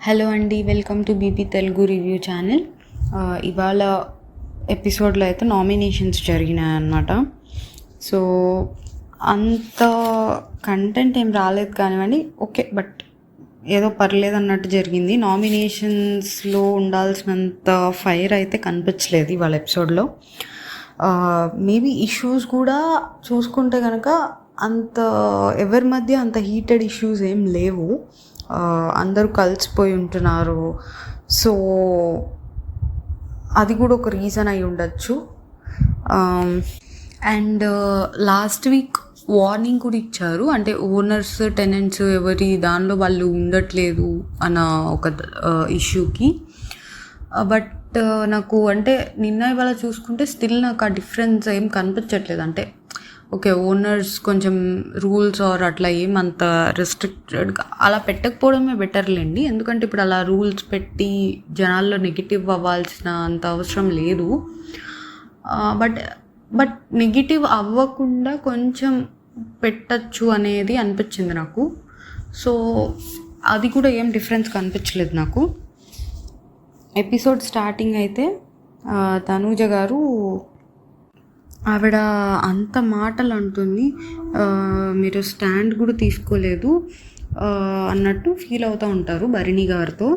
Hello అండి, welcome to BB Telugu review channel. ఇవాళ ఎపిసోడ్లో అయితే నామినేషన్స్ జరిగినాయి అన్నమాట. సో అంత కంటెంట్ ఏం రాలేదు కానివ్వండి, ఓకే, బట్ ఏదో పర్లేదు అన్నట్టు జరిగింది. నామినేషన్స్లో ఉండాల్సినంత ఫైర్ అయితే కనిపించలేదు ఇవాళ ఎపిసోడ్లో. మేబీ ఇష్యూస్ కూడా చూసుకుంటే కనుక అంత ఎవరి మధ్య అంత హీటెడ్ ఇష్యూస్ ఏం లేవు. అందరూ కలిసిపోయి ఉంటున్నారు. సో అది కూడా ఒక రీజన్ అయి ఉండొచ్చు. అండ్ లాస్ట్ వీక్ వార్నింగ్ కూడా ఇచ్చారు, అంటే ఓనర్స్ టెనెంట్స్ ఎవరి దానిలో వాళ్ళు ఉండట్లేదు అన్న ఒక ఇష్యూకి. బట్ నాకు అంటే నిన్న ఇవాళ చూసుకుంటే స్టిల్ నాకు ఆ డిఫరెన్స్ ఏం కనిపించట్లేదు. అంటే ఓకే, ఓనర్స్ కొంచెం రూల్స్ ఆర్ అట్లా ఏమంత రెస్ట్రిక్టెడ్గా అలా పెట్టకపోవడమే బెటర్లేండి. ఎందుకంటే ఇప్పుడు అలా రూల్స్ పెట్టి జనాల్లో నెగిటివ్ అవ్వాల్సిన అంత అవసరం లేదు. బట్ నెగిటివ్ అవ్వకుండా కొంచెం పెట్టచ్చు అనేది అనిపించింది నాకు. సో అది కూడా ఏం డిఫరెన్స్ కనిపించలేదు నాకు. ఎపిసోడ్ స్టార్టింగ్ అయితే తనూజ గారు ఆవిడ అంత మాటలు అంటుంది, మీరు స్టాండ్ కూడా తీసుకోలేదు అన్నట్టు ఫీల్ అవుతూ ఉంటారు భరణి గారితో.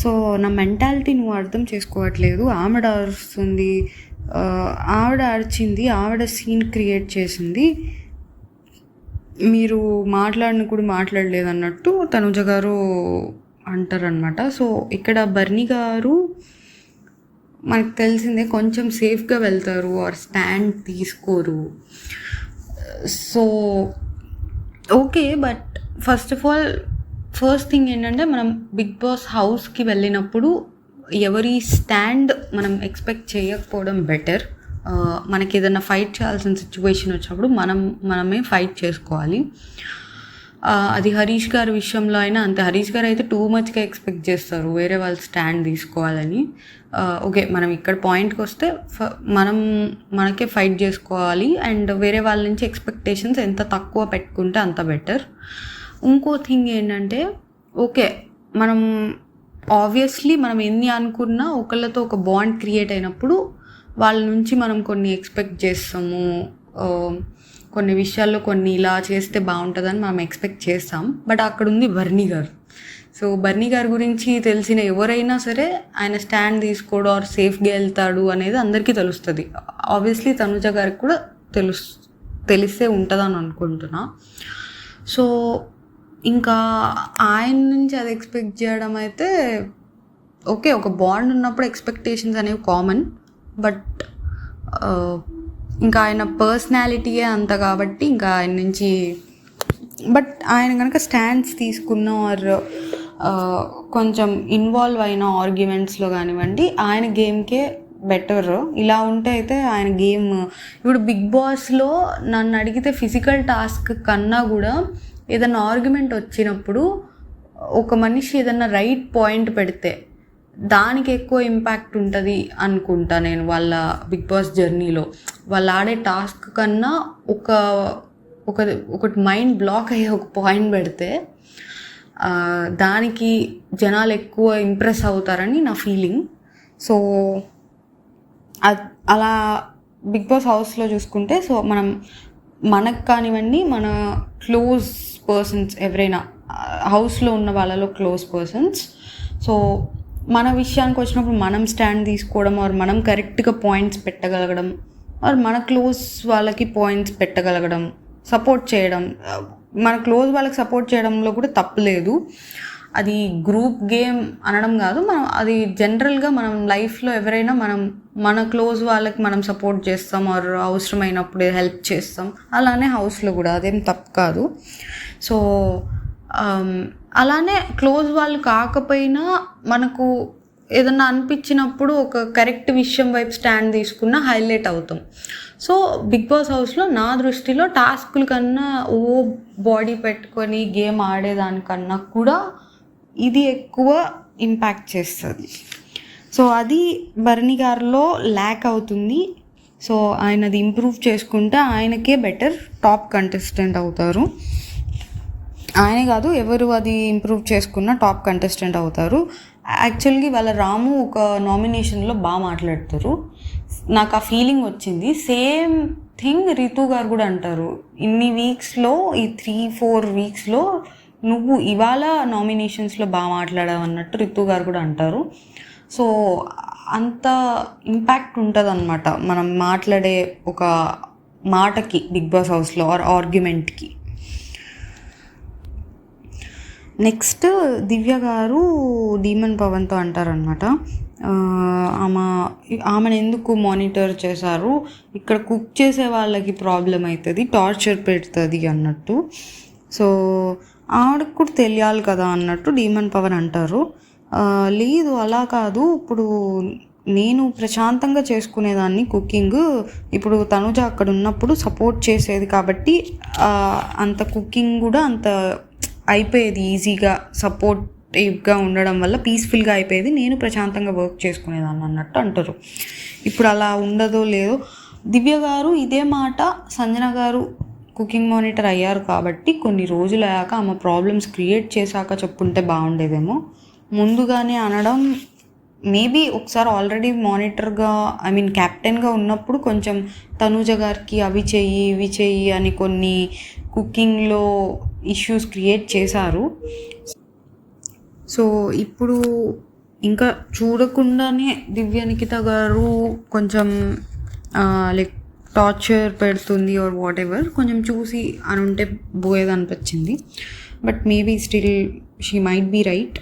సో నా మెంటాలిటీ నువ్వు అర్థం చేసుకోవట్లేదు, ఆవిడ అరుస్తుంది, ఆవిడ అరిచింది, ఆవిడ సీన్ క్రియేట్ చేసింది, మీరు మాట్లాడిన కూడా మాట్లాడలేదు అన్నట్టు తనుజ గారు అంటారనమాట. సో ఇక్కడ భరణి గారు మనకు తెలిసిందే కొంచెం సేఫ్గా వెళ్తారు ఆర్ స్టాండ్ తీసుకోరు. So okay, but first thing ఏంటంటే మనం బిగ్ బాస్ హౌస్కి వెళ్ళినప్పుడు ఎవరి స్టాండ్ మనం ఎక్స్పెక్ట్ చేయకపోవడం బెటర్. మనకి ఏదైనా ఫైట్ చేయాల్సిన సిచ్యువేషన్ వచ్చినప్పుడు మనమే ఫైట్ చేసుకోవాలి. అది హరీష్ గారి విషయంలో అయినా అంతే. హరీష్ గారు అయితే టూ మచ్గా ఎక్స్పెక్ట్ చేస్తారు వేరే వాళ్ళు స్టాండ్ తీసుకోవాలని. ఓకే, మనం ఇక్కడ పాయింట్కి వస్తే మనకే ఫైట్ చేసుకోవాలి అండ్ వేరే వాళ్ళ నుంచి ఎక్స్పెక్టేషన్స్ ఎంత తక్కువ పెట్టుకుంటే అంత బెటర్. ఇంకో థింగ్ ఏంటంటే ఓకే, మనం ఆబ్వియస్లీ మనం ఎన్ని అనుకున్నా ఒకళ్ళతో ఒక బాండ్ క్రియేట్ అయినప్పుడు వాళ్ళ నుంచి మనం కొన్ని ఎక్స్పెక్ట్ చేస్తాము. కొన్ని విషయాల్లో కొన్ని ఇలా చేస్తే బాగుంటుందని మనం ఎక్స్పెక్ట్ చేస్తాం. బట్ అక్కడ ఉంది భరణి గారు. సో భరణి గారి గురించి తెలిసిన ఎవరైనా సరే ఆయన స్టాండ్ తీసుకోడు ఆర్ సేఫ్గా వెళ్తాడు అనేది అందరికీ తెలుస్తుంది. ఆబ్వియస్లీ తనుజ గారికి కూడా తెలిసే ఉంటుందని అనుకుంటున్నా. సో ఇంకా ఆయన నుంచి అది ఎక్స్పెక్ట్ చేయడం అయితే ఓకే, ఒక బాండ్ ఉన్నప్పుడు ఎక్స్పెక్టేషన్స్ అనేవి కామన్. బట్ ఇంకా ఆయన పర్సనాలిటీయే అంత కాబట్టి ఇంకా ఆయన నుంచి బట్ ఆయన కనుక స్టాండ్స్ తీసుకున్న ఆర్ కొంచెం ఇన్వాల్వ్ అయిన ఆర్గ్యుమెంట్స్లో కానివ్వండి, ఆయన గేమ్కే బెటర్. ఇలా ఉంటే అయితే ఆయన గేమ్ ఇప్పుడు బిగ్ బాస్లో నన్ను అడిగితే ఫిజికల్ టాస్క్ కన్నా కూడా ఏదైనా ఆర్గ్యుమెంట్ వచ్చినప్పుడు ఒక మనిషి ఏదైనా రైట్ పాయింట్ పెడితే దానికి ఎక్కువ ఇంపాక్ట్ ఉంటుంది అనుకుంటా నేను. వాళ్ళ బిగ్ బాస్ జర్నీలో వాళ్ళు ఆడే టాస్క్ కన్నా ఒకటి మైండ్ బ్లాక్ అయ్యే ఒక పాయింట్ పెడితే దానికి జనాలు ఎక్కువ ఇంప్రెస్ అవుతారని నా ఫీలింగ్. సో అలా బిగ్ బాస్ హౌస్లో చూసుకుంటే సో మనకు కానివ్వండి, మన క్లోజ్ పర్సన్స్ ఎవరైనా హౌస్లో ఉన్న వాళ్ళలో క్లోజ్ పర్సన్స్, సో మన విషయానికి వచ్చినప్పుడు మనం స్టాండ్ తీసుకోవడం ఆర్ మనం కరెక్ట్గా పాయింట్స్ పెట్టగలగడం ఆర్ మన క్లోజ్ వాళ్ళకి పాయింట్స్ పెట్టగలగడం, సపోర్ట్ చేయడం, మన క్లోజ్ వాళ్ళకి సపోర్ట్ చేయడంలో కూడా తప్పులేదు. అది గ్రూప్ గేమ్ అనడం కాదు, మనం అది జనరల్గా మనం లైఫ్లో ఎవరైనా మన క్లోజ్ వాళ్ళకి మనం సపోర్ట్ చేస్తాం ఆర్ అవసరమైనప్పుడు హెల్ప్ చేస్తాం, అలానే హౌస్లో కూడా అదేం తప్పు కాదు. సో అలానే క్లోజ్ వాళ్ళు కాకపోయినా మనకు ఏదన్నా అనిపించినప్పుడు ఒక కరెక్ట్ విషయం వైపు స్టాండ్ తీసుకున్నా హైలైట్ అవుతాం. సో బిగ్ బాస్ హౌస్లో నా దృష్టిలో టాస్కుల కన్నా బాడీ పెట్టుకొని గేమ్ ఆడేదానికన్నా కూడా ఇది ఎక్కువ ఇంపాక్ట్ చేస్తుంది. సో అది భరణి గారిలో ల్యాక్ అవుతుంది. సో ఆయన అది ఇంప్రూవ్ చేసుకుంటే ఆయనకే బెటర్ టాప్ కంటెస్టెంట్ అవుతారు. ఆయనే కాదు, ఎవరు అది ఇంప్రూవ్ చేసుకున్న టాప్ కంటెస్టెంట్ అవుతారు. యాక్చువల్గా వాళ్ళ రాము ఒక నామినేషన్లో బాగా మాట్లాడతారు, నాకు ఆ ఫీలింగ్ వచ్చింది. సేమ్ థింగ్ రితు గారు కూడా అంటారు, ఇన్ని వీక్స్లో, ఈ 3-4 వీక్స్లో నువ్వు ఇవాళ నామినేషన్స్లో బాగా మాట్లాడావు అన్నట్టు రితు గారు కూడా అంటారు. సో అంత ఇంపాక్ట్ ఉంటుంది అన్నమాట మనం మాట్లాడే ఒక మాటకి బిగ్ బాస్ హౌస్లో ఆర్ ఆర్గ్యుమెంట్కి. నెక్స్ట్ దివ్య గారు డీమన్ పవన్తో అంటారనమాట, ఆమెను ఎందుకు మానిటర్ చేశారు, ఇక్కడ కుక్ చేసే వాళ్ళకి ప్రాబ్లం అవుతుంది, టార్చర్ పెడుతుంది అన్నట్టు. సో ఆవిడకు కూడా తెలియాలి కదా అన్నట్టు డీమన్ పవన్ అంటారు. లేదు అలా కాదు, ఇప్పుడు నేను ప్రశాంతంగా చేసుకునేదాన్ని కుకింగ్, ఇప్పుడు తనుజ అక్కడ ఉన్నప్పుడు సపోర్ట్ చేసేది కాబట్టి అంత కుకింగ్ కూడా అంత అయిపోయేది ఈజీగా, సపోర్టివ్గా ఉండడం వల్ల పీస్ఫుల్గా అయిపోయేది, నేను ప్రశాంతంగా వర్క్ చేసుకునేదాన్ని అన్నట్టు అంటారు. ఇప్పుడు అలా ఉండదో లేదో. దివ్య గారు ఇదే మాట సంజన గారు కుకింగ్ మానిటర్ అయ్యారు కాబట్టి కొన్ని రోజులు అయ్యాక ఆమె ప్రాబ్లమ్స్ క్రియేట్ చేశాక చెప్పుంటే బాగుండేదేమో. ముందుగానే అనడం, మేబీ ఒకసారి ఆల్రెడీ మానిటర్గా క్యాప్టెన్గా ఉన్నప్పుడు కొంచెం తనూజ గారికి అవి చెయ్యి ఇవి చెయ్యి అని కొన్ని కుకింగ్లో ఇష్యూస్ క్రియేట్ చేశారు. సో ఇప్పుడు ఇంకా చూడకుండానే దివ్య నిఖిత గారు కొంచెం లైక్ టార్చర్ పెడుతుంది ఆర్ వాట్ ఎవర్, కొంచెం చూసి అని ఉంటే పోయేదనిపించింది. But maybe still she might be right,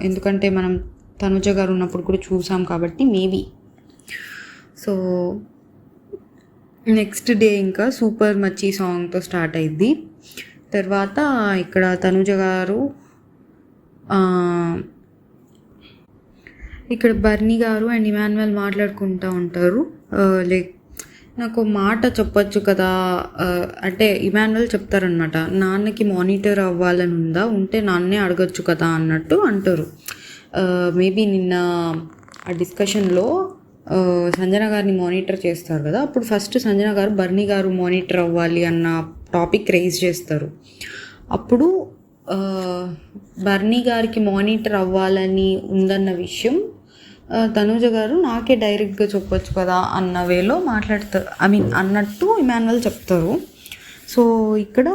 ఎందుకంటే మనం తనుజ గారు ఉన్నప్పుడు కూడా చూసాం కాబట్టి మేబీ. సో నెక్స్ట్ డే ఇంకా సూపర్ మచ్చి సాంగ్తో స్టార్ట్ అయింది. తర్వాత ఇక్కడ తనుజ గారు, ఇక్కడ బర్నీ గారు అండ్ ఇమాన్యుయల్ మాట్లాడుకుంటూ ఉంటారు. లైక్ నాకు మాట చెప్పొచ్చు కదా, అంటే ఇమాన్యుయల్ చెప్తారనమాట, నాన్నకి మానిటర్ అవ్వాలని ఉందా, ఉంటే నాన్నే అడగచ్చు కదా అన్నట్టు అంటారు. మేబీ నిన్న ఆ డిస్కషన్లో సంజన గారిని మానిటర్ చేస్తారు కదా, అప్పుడు ఫస్ట్ సంజన గారు బర్నీ గారు మానిటర్ అవ్వాలి అన్న టాపిక్ రైజ్ చేస్తారు. అప్పుడు బర్నీ గారికి మానిటర్ అవ్వాలని ఉందన్న విషయం తనూజ గారు నాకే డైరెక్ట్గా చెప్పొచ్చు కదా అన్న వేలో మాట్లాడతారు, అన్నట్టు ఇమాన్యుయల్ చెప్తారు. సో ఇక్కడ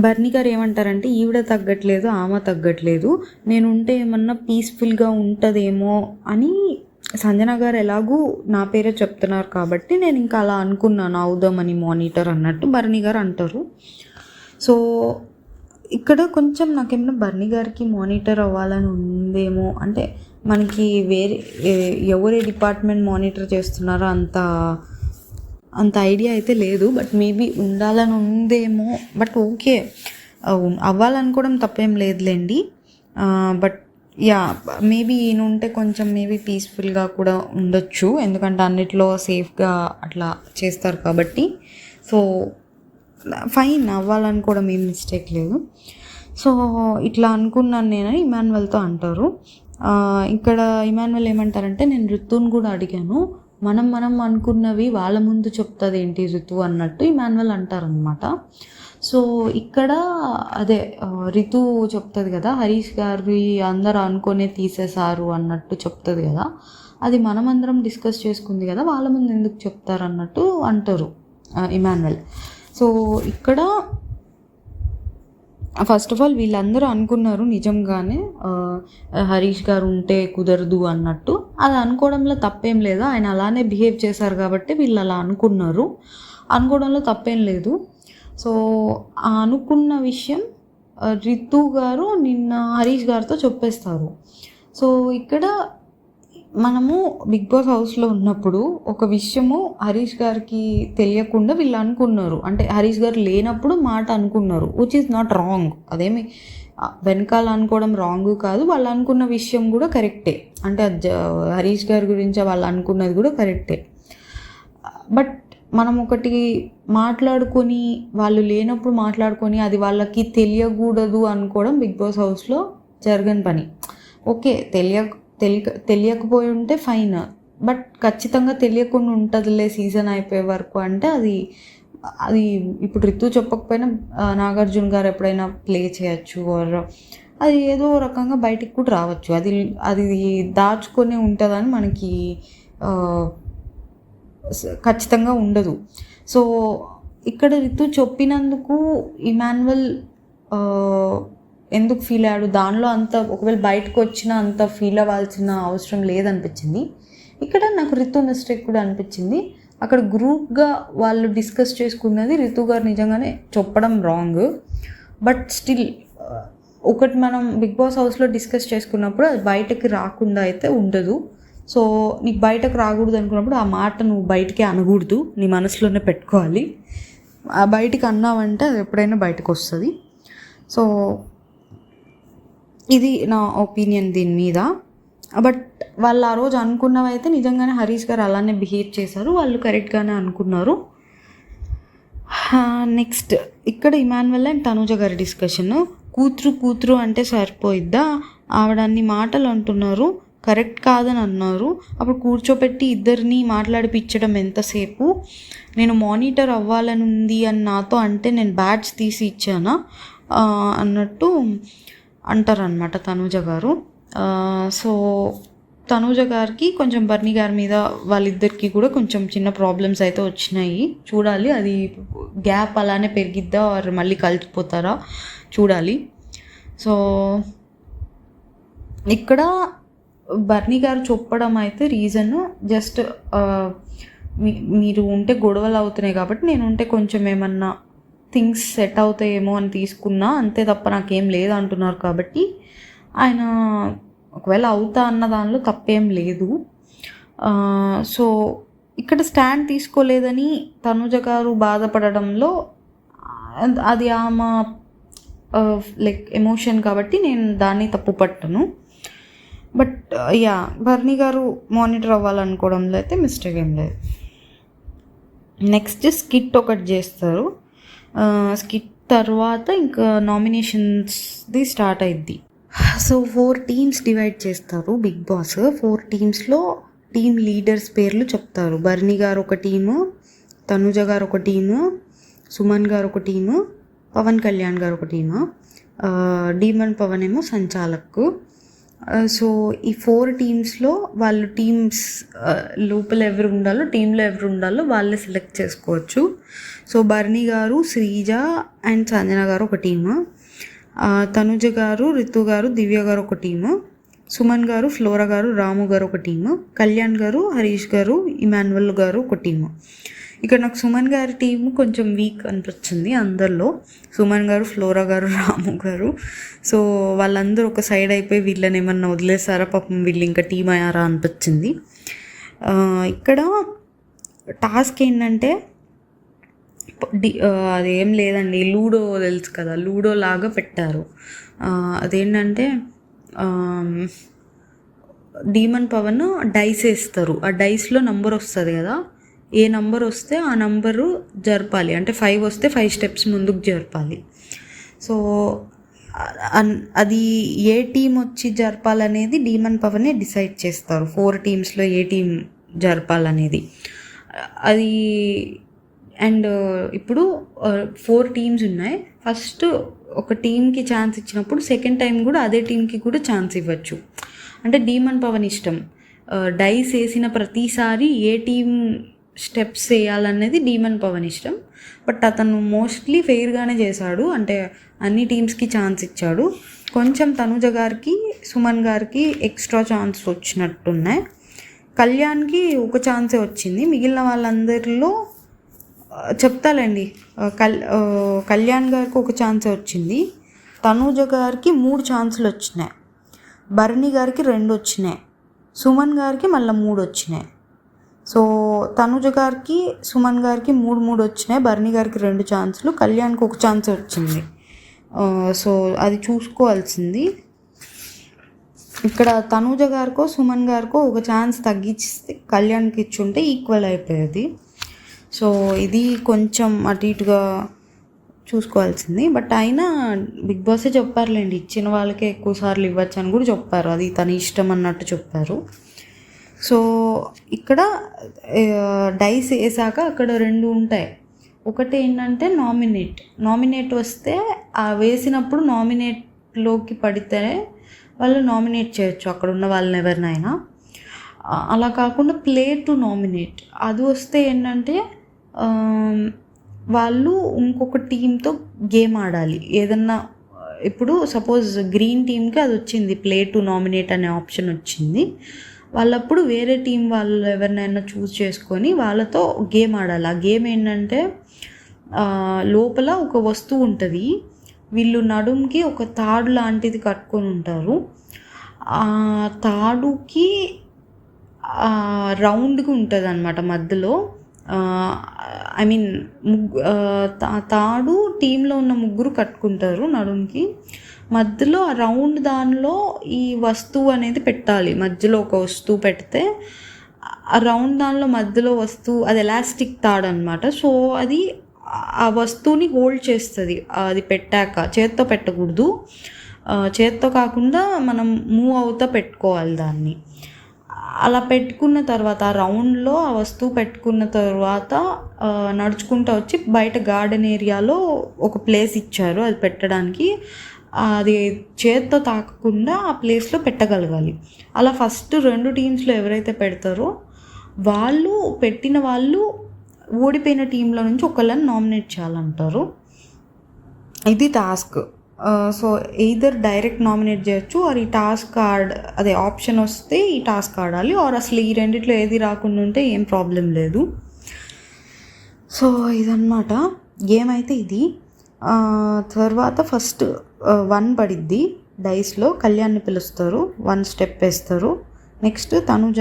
బర్నీ గారు ఏమంటారంటే, ఈవిడ తగ్గట్లేదు, ఆమె తగ్గట్లేదు, నేను ఉంటే ఏమన్నా పీస్ఫుల్గా ఉంటుందేమో అని సంజన గారు ఎలాగూ నా పేరే చెప్తున్నారు కాబట్టి నేను ఇంకా అలా అనుకున్నాను అవుదామని మానిటర్ అన్నట్టు బర్నీ గారు అంటారు. సో ఇక్కడ కొంచెం నాకేమైనా బర్నీ గారికి మానిటర్ అవ్వాలని ఉందేమో, అంటే మనకి వేరే ఎవరే డిపార్ట్మెంట్ మానిటర్ చేస్తున్నారో అంత ఐడియా అయితే లేదు. బట్ మేబీ ఉండాలని ఉందేమో. బట్ ఓకే, అవ్వాలనుకోవడం తప్పేం లేదులేండి. బట్ యా, మేబీ ఈయన ఉంటే కొంచెం మేబీ పీస్ఫుల్గా కూడా ఉండొచ్చు, ఎందుకంటే అన్నిట్లో సేఫ్గా అట్లా చేస్తారు కాబట్టి. సో ఫైన్, అవ్వాలనుకోవడం ఏం మిస్టేక్ లేదు. సో ఇట్లా అనుకున్నాను నేను ఇమాన్యుయల్తో అంటారు. ఇక్కడ ఇమాన్యుయల్ ఏమంటారంటే, నేను ఋతుని కూడా అడిగాను, మనం అనుకున్నవి వాళ్ళ ముందు చెప్తుంది ఏంటి ఋతు అన్నట్టు ఇమాన్యుయల్ అంటారనమాట. సో ఇక్కడ అదే రితు చెప్తుంది కదా, హరీష్ గారి అందరూ అనుకునే తీసేశారు అన్నట్టు చెప్తుంది కదా, అది మనమందరం డిస్కస్ చేసుకుంది కదా, వాళ్ళ ముందు ఎందుకు చెప్తారు అన్నట్టు అంటారు ఇమాన్యుయల్. సో ఇక్కడ ఫస్ట్ ఆఫ్ ఆల్ వీళ్ళందరూ అనుకున్నారు నిజంగానే హరీష్ గారు ఉంటే కుదరదు అన్నట్టు. అది అనుకోవడంలో తప్పేం లేదు, ఆయన అలానే బిహేవ్ చేశారు కాబట్టి వీళ్ళు అలా అనుకున్నారు, అనుకోవడంలో తప్పేం లేదు. సో ఆ అనుకున్న విషయం రితు గారు నిన్న హరీష్ గారితో చెప్పేస్తారు. సో ఇక్కడ మనము బిగ్ బాస్ హౌస్లో ఉన్నప్పుడు ఒక విషయము హరీష్ గారికి తెలియకుండా వీళ్ళు అనుకున్నారు, అంటే హరీష్ గారు లేనప్పుడు మాట అనుకున్నారు, విచ్ ఈజ్ నాట్ రాంగ్. అదేమి వెనకాల అనుకోవడం రాంగ్ కాదు, వాళ్ళు అనుకున్న విషయం కూడా కరెక్టే, అంటే హరీష్ గారి గురించి వాళ్ళు అనుకున్నది కూడా కరెక్టే. బట్ మనం ఒకటి మాట్లాడుకొని వాళ్ళు లేనప్పుడు మాట్లాడుకొని అది వాళ్ళకి తెలియకూడదు అనుకోవడం బిగ్ బాస్ హౌస్లో జరగని పని. ఓకే, తెలియకపోయి ఉంటే ఫైన్, బట్ ఖచ్చితంగా తెలియకుండా ఉంటుందిలే సీజన్ అయిపోయే వరకు అంటే అది అది ఇప్పుడు రితు చెప్పకపోయినా నాగార్జున గారు ఎప్పుడైనా ప్లే చేయొచ్చు, ఆర్ అది ఏదో రకంగా బయటికి కూడా రావచ్చు. అది అది దాచుకొని ఉంటుందని మనకి ఖచ్చితంగా ఉండదు. సో ఇక్కడ రితు చెప్పినందుకు ఇమాన్యువల్ ఎందుకు ఫీల్ అయ్యాడు, దానిలో అంత ఒకవేళ బయటకు వచ్చినా అంత ఫీల్ అవ్వాల్సిన అవసరం లేదనిపించింది. ఇక్కడ నాకు రితు మిస్టేక్ కూడా అనిపించింది. అక్కడ గ్రూప్గా వాళ్ళు డిస్కస్ చేసుకున్నది రితు గారు నిజంగానే చెప్పడం రాంగ్. బట్ స్టిల్ ఒకటి మనం బిగ్ బాస్ హౌస్లో డిస్కస్ చేసుకున్నప్పుడు అది బయటకి రాకుండా అయితే ఉండదు. సో నీకు బయటకు రాకూడదు అనుకున్నప్పుడు ఆ మాట నువ్వు బయటికి అనకూడదు, నీ మనసులోనే పెట్టుకోవాలి. ఆ బయటికి అన్నావంటే అది ఎప్పుడైనా బయటకు వస్తుంది. సో ఇది నా ఒపీనియన్ దీని మీద. బట్ వాళ్ళు ఆ రోజు అనుకున్నవైతే నిజంగానే హరీష్ గారు అలానే బిహేవ్ చేశారు, వాళ్ళు కరెక్ట్గానే అనుకున్నారు. నెక్స్ట్ ఇక్కడ ఇమాన్యువల్ అండ్ తనూజ గారి డిస్కషన్. కూతురు అంటే సరిపోయిద్దా, ఆవిడ అన్ని మాటలు అంటున్నారు, కరెక్ట్ కాదని అన్నారు, అప్పుడు కూర్చోపెట్టి ఇద్దరిని మాట్లాడిపించడం ఎంతసేపు, నేను మానిటర్ అవ్వాలని ఉంది అని నాతో అంటే నేను బ్యాడ్జ్ తీసి ఇచ్చానా అన్నట్టు అంటారనమాట తనూజ గారు. సో తనూజ గారికి కొంచెం బర్నీ గారి మీద వాళ్ళిద్దరికి కూడా కొంచెం చిన్న ప్రాబ్లమ్స్ అయితే వచ్చినాయి. చూడాలి అది గ్యాప్ అలానే పెరిగిద్దా ఆర్ మళ్ళీ కలిసిపోతారా చూడాలి. సో ఇక్కడ బర్నీ గారు చెప్పడం అయితే రీజన్ జస్ట్ మీరు ఉంటే గొడవలు అవుతున్నాయి కాబట్టి నేను ఉంటే కొంచెం ఏమన్నా థింగ్స్ సెట్ అవుతాయేమో అని తీసుకున్నా, అంతే తప్ప నాకేం లేదు అంటున్నారు. కాబట్టి ఆయన ఒకవేళ అవుతా అన్న దానిలో తప్పేం లేదు. సో ఇక్కడ స్టాండ్ తీసుకోలేదని తనూజ గారు బాధపడడంలో అది ఆమె లైక్ ఎమోషన్ కాబట్టి నేను దాన్ని తప్పు పట్టను. బట్ బర్నీ గారు మానిటర్ అవ్వాలనుకోవడంలో అయితే మిస్టేక్ ఏం లేదు. నెక్స్ట్ స్కిట్ ఒకటి చేస్తారు. స్కిట్ తర్వాత ఇంకా నామినేషన్స్ది స్టార్ట్ అయింది. సో 4 టీమ్స్ డివైడ్ చేస్తారు బిగ్ బాస్. 4 టీమ్స్లో టీమ్ లీడర్స్ పేర్లు చెప్తారు. బర్నీ గారు ఒక టీము, తనూజ గారు ఒక టీము, సుమన్ గారు ఒక టీము, పవన్ కళ్యాణ్ గారు ఒక టీము, డీమన్ పవన్ ఏమో సంచాలక్. సో ఈ 4 టీమ్స్లో వాళ్ళు టీమ్స్ లోపల ఎవరు ఉండాలో, టీంలో ఎవరు ఉండాలో వాళ్ళే సెలెక్ట్ చేసుకోవచ్చు. సో బర్నీ గారు, శ్రీజ అండ్ సంజన గారు ఒక టీము, తనుజ గారు, రితు గారు, దివ్య గారు ఒక టీము, సుమన్ గారు, ఫ్లోరా గారు, రాము గారు ఒక టీము, కళ్యాణ్ గారు, హరీష్ గారు, ఇమాన్యువల్ గారు ఒక టీము. ఇక్కడ నాకు సుమన్ గారి టీము కొంచెం వీక్ అనిపించింది అందరిలో. సుమన్ గారు, ఫ్లోరా గారు, రాము గారు. సో వాళ్ళందరూ ఒక సైడ్ అయిపోయి వీళ్ళని ఏమన్నా వదిలేసారా, పాపం వీళ్ళు ఇంకా టీం అయ్యారా అనిపించింది. ఇక్కడ టాస్క్ ఏంటంటే అదేం లేదండి, లూడో తెలుసు కదా, లూడో లాగా పెట్టారు. అదేంటంటే డీమన్ పవన్ డైస్ వేస్తారు. ఆ డైస్లో నంబర్ వస్తుంది కదా, ఏ నంబర్ వస్తే ఆ నంబరు జరపాలి. అంటే 5 వస్తే 5 స్టెప్స్ ముందుకు జరపాలి. సో అది ఏ టీం వచ్చి జరపాలనేది డీమన్ పవనే డిసైడ్ చేస్తారు. 4 టీమ్స్లో ఏ టీం జరపాలనేది అది. అండ్ ఇప్పుడు 4 టీమ్స్ ఉన్నాయి. ఫస్ట్ ఒక టీంకి ఛాన్స్ ఇచ్చినప్పుడు సెకండ్ టైం కూడా అదే టీంకి కూడా ఛాన్స్ ఇవ్వచ్చు. అంటే డీమన్ పవన్ ఇష్టం. డైస్ వేసిన ప్రతిసారి ఏ టీం స్టెప్స్ వేయాలనేది డీమన్ పవన్ ఇష్టం. బట్ అతను మోస్ట్లీ ఫెయిర్గానే చేశాడు, అంటే అన్ని టీమ్స్కి ఛాన్స్ ఇచ్చాడు. కొంచెం తనుజ గారికి, సుమన్ గారికి ఎక్స్ట్రా ఛాన్స్ వచ్చినట్టున్నాయి. కళ్యాణ్కి ఒక ఛాన్సే వచ్చింది. మిగిలిన వాళ్ళందరిలో చెప్తాలండి, కళ్యాణ్ గారికి ఒక ఛాన్సే వచ్చింది, తనూజ గారికి 3 ఛాన్సులు వచ్చినాయి, బర్నీ గారికి 2 వచ్చినాయి, సుమన్ గారికి మళ్ళీ 3 వచ్చినాయి. సో తనూజ గారికి, సుమన్ గారికి 3 వచ్చినాయి, బర్నీ గారికి 2 ఛాన్సులు, కళ్యాణ్కి ఒక ఛాన్స్ వచ్చింది. సో అది చూసుకోవాల్సింది. ఇక్కడ తనూజ గారికో సుమన్ గారికో ఒక ఛాన్స్ తగ్గించి కళ్యాణ్కి ఇచ్చుంటే ఈక్వల్ అయిపోయేది. సో ఇది కొంచెం అటు ఇటుగా చూసుకోవాల్సింది. బట్ అయినా బిగ్ బాసే చెప్పారులేండి, ఇచ్చిన వాళ్ళకే ఎక్కువ సార్లు ఇవ్వచ్చు అని కూడా చెప్పారు, అది తన ఇష్టం అన్నట్టు చెప్పారు. సో ఇక్కడ డైస్ వేసాక అక్కడ 2 ఉంటాయి. ఒకటి ఏంటంటే నామినేట్ వస్తే వేసినప్పుడు నామినేట్లోకి పడితే వాళ్ళు నామినేట్ చేయొచ్చు అక్కడ ఉన్న వాళ్ళని ఎవరినైనా. అలా కాకుండా ప్లే టు నామినేట్ అది వస్తే ఏంటంటే వాళ్ళు ఇంకొక టీంతో గేమ్ ఆడాలి. ఏదన్నా ఇప్పుడు సపోజ్ గ్రీన్ టీంకి అది వచ్చింది, ప్లే టు నామినేట్ అనే ఆప్షన్ వచ్చింది. వాళ్ళప్పుడు వేరే టీం వాళ్ళు ఎవరినైనా చూస్ చేసుకొని వాళ్ళతో గేమ్ ఆడాలి. ఆ గేమ్ ఏంటంటే లోపల ఒక వస్తువు ఉంటుంది, వీళ్ళు నడుంకి ఒక తాడు లాంటిది కట్టుకొని ఉంటారు. ఆ తాడుకి రౌండ్గా ఉంటుంది అన్నమాట మధ్యలో. ఐ మీన్ తాడు టీంలో ఉన్న ముగ్గురు కట్టుకుంటారు నడుంకి. మధ్యలో ఆ రౌండ్ దానిలో ఈ వస్తువు అనేది పెట్టాలి. మధ్యలో ఒక వస్తువు పెడితే ఆ రౌండ్ దానిలో మధ్యలో వస్తువు అది ఎలాస్టిక్ తాడు అనమాట. సో అది ఆ వస్తువుని హోల్డ్ చేస్తుంది. అది పెట్టాక చేత్తో పెట్టకూడదు, చేత్తో కాకుండా మనం మూవ్ అవుతా పెట్టుకోవాలి దాన్ని. అలా పెట్టుకున్న తర్వాత ఆ రౌండ్లో ఆ వస్తువు పెట్టుకున్న తర్వాత నడుచుకుంటూ వచ్చి బయట గార్డెన్ ఏరియాలో ఒక ప్లేస్ ఇచ్చారు అది పెట్టడానికి. అది చేత్తో తాకకుండా ఆ ప్లేస్లో పెట్టగలగాలి. అలా ఫస్ట్ 2 టీమ్స్లో ఎవరైతే పెడతారో వాళ్ళు పెట్టిన వాళ్ళు ఓడిపోయిన టీంలో నుంచి ఒకళ్ళని నామినేట్ చేయాలంటారు. ఇది task. So either direct nominate చేయొచ్చు, ఆర్ ఈ టాస్క్ అదే ఆప్షన్ వస్తే ఈ టాస్క్ ఆడాలి, ఆర్ అసలు ఈ రెండిట్లో ఏది రాకుండా ఉంటే ఏం ప్రాబ్లం లేదు. సో ఇదన్నమాట గేమ్ అయితే ఇది. తర్వాత ఫస్ట్ 1 పడిద్ది డైస్లో, కళ్యాణ్ని పిలుస్తారు, 1 స్టెప్ వేస్తారు. నెక్స్ట్ తనుజ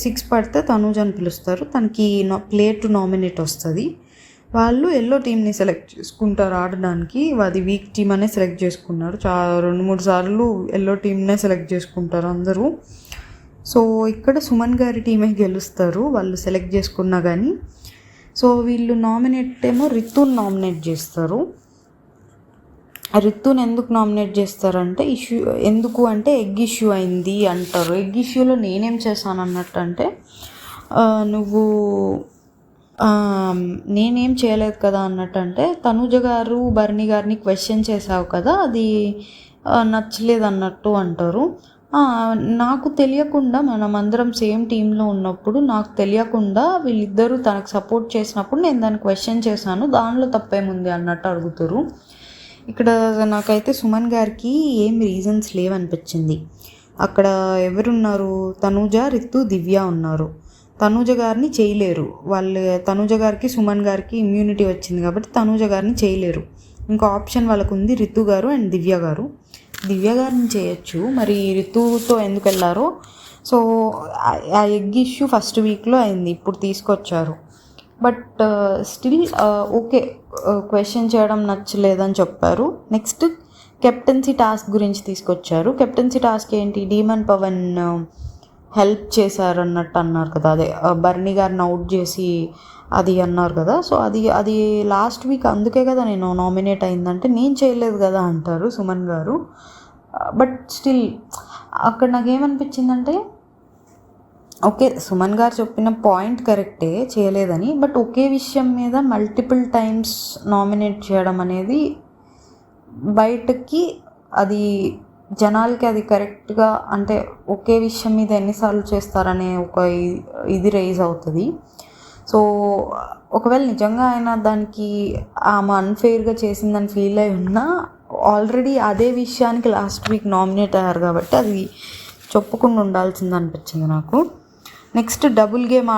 6 పడితే తనుజని పిలుస్తారు, తనకి ప్లే టు నామినేట్ వస్తుంది. వాళ్ళు ఎల్లో టీమ్ని సెలెక్ట్ చేసుకుంటారు ఆడడానికి. అది వీక్ టీమ్ అనే సెలెక్ట్ చేసుకున్నారు. 2-3 సార్లు ఎల్లో టీమ్నే సెలెక్ట్ చేసుకుంటారు అందరూ. సో ఇక్కడ సుమన్ గారి టీమే గెలుస్తారు వాళ్ళు సెలెక్ట్ చేసుకున్నా కానీ. సో వీళ్ళు నామినేట్ ఏమో రితుని నామినేట్ చేస్తారు. రితుని ఎందుకు నామినేట్ చేస్తారంటే ఎందుకు అంటే ఎగ్ ఇష్యూ అయింది అంటారు. ఎగ్ ఇష్యూలో నేనేం చేశాను అన్నట్టు అంటే నువ్వు నేనేం చేయలేదు కదా అన్నట్టు అంటే తనుజ గారు బర్నీ గారిని క్వశ్చన్ చేసావు కదా, అది నచ్చలేదు అన్నట్టు అంటారు. నాకు తెలియకుండా మనం అందరం సేమ్ టీంలో ఉన్నప్పుడు నాకు తెలియకుండా వీళ్ళిద్దరూ తనకు సపోర్ట్ చేసినప్పుడు నేను దాన్ని క్వశ్చన్ చేశాను, దానిలో తప్పేముంది అన్నట్టు అడుగుతారు. ఇక్కడ నాకైతే సుమన్ గారికి ఏం రీజన్స్ లేవనిపించింది. అక్కడ ఎవరున్నారు, తనుజ, రితు, దివ్య ఉన్నారు. తనుజ గారిని చేయలేరు వాళ్ళు. తనుజ గారికి సుమన్ గారికి ఇమ్యూనిటీ వచ్చింది కాబట్టి తనుజ గారిని చేయలేరు. ఇంకో ఆప్షన్ వాళ్ళకు ఉంది, రితు గారు అండ్ దివ్య గారు. దివ్య గారిని చేయొచ్చు, మరి రితుతో ఎందుకు వెళ్ళారో. సో ఆ ఎగ్ ఇష్యూ ఫస్ట్ వీక్లో అయింది, ఇప్పుడు తీసుకొచ్చారు. బట్ స్టిల్ ఓకే, క్వశ్చన్ చేయడం నచ్చలేదని చెప్పారు. నెక్స్ట్ కెప్టెన్సీ టాస్క్ గురించి తీసుకొచ్చారు. కెప్టెన్సీ టాస్క్ ఏంటి, డీమన్ పవన్ హెల్ప్ చేశారు అన్నట్టు అన్నారు కదా, అదే బర్నీ గారిని అవుట్ చేసి అది అన్నారు కదా. సో అది లాస్ట్ వీక్ అందుకే కదా నేను నామినేట్ అయిందంటే నేను చేయలేదు కదా అంటారు సుమన్ గారు. బట్ స్టిల్ అక్కడ నాకేమనిపించిందంటే ఓకే, సుమన్ గారు చెప్పిన పాయింట్ కరెక్టే చేయలేదని, బట్ ఒకే విషయం మీద మల్టిపుల్ టైమ్స్ నామినేట్ చేయడం అనేది బయటకి అది జనాలకి అది కరెక్ట్గా అంటే ఒకే విషయం మీద ఎన్నిసార్లు చేస్తారనే ఒక ఇది రైజ్ అవుతుంది. సో ఒకవేళ నిజంగా ఆయన దానికి ఆమె అన్ఫెయిర్గా చేసిందని ఫీల్ అయి ఉన్నా ఆల్రెడీ అదే విషయానికి లాస్ట్ వీక్ నామినేట్ అయ్యారు కాబట్టి అది చెప్పుకుండా ఉండాల్సింది అనిపించింది నాకు. నెక్స్ట్ డబుల్ గేమ్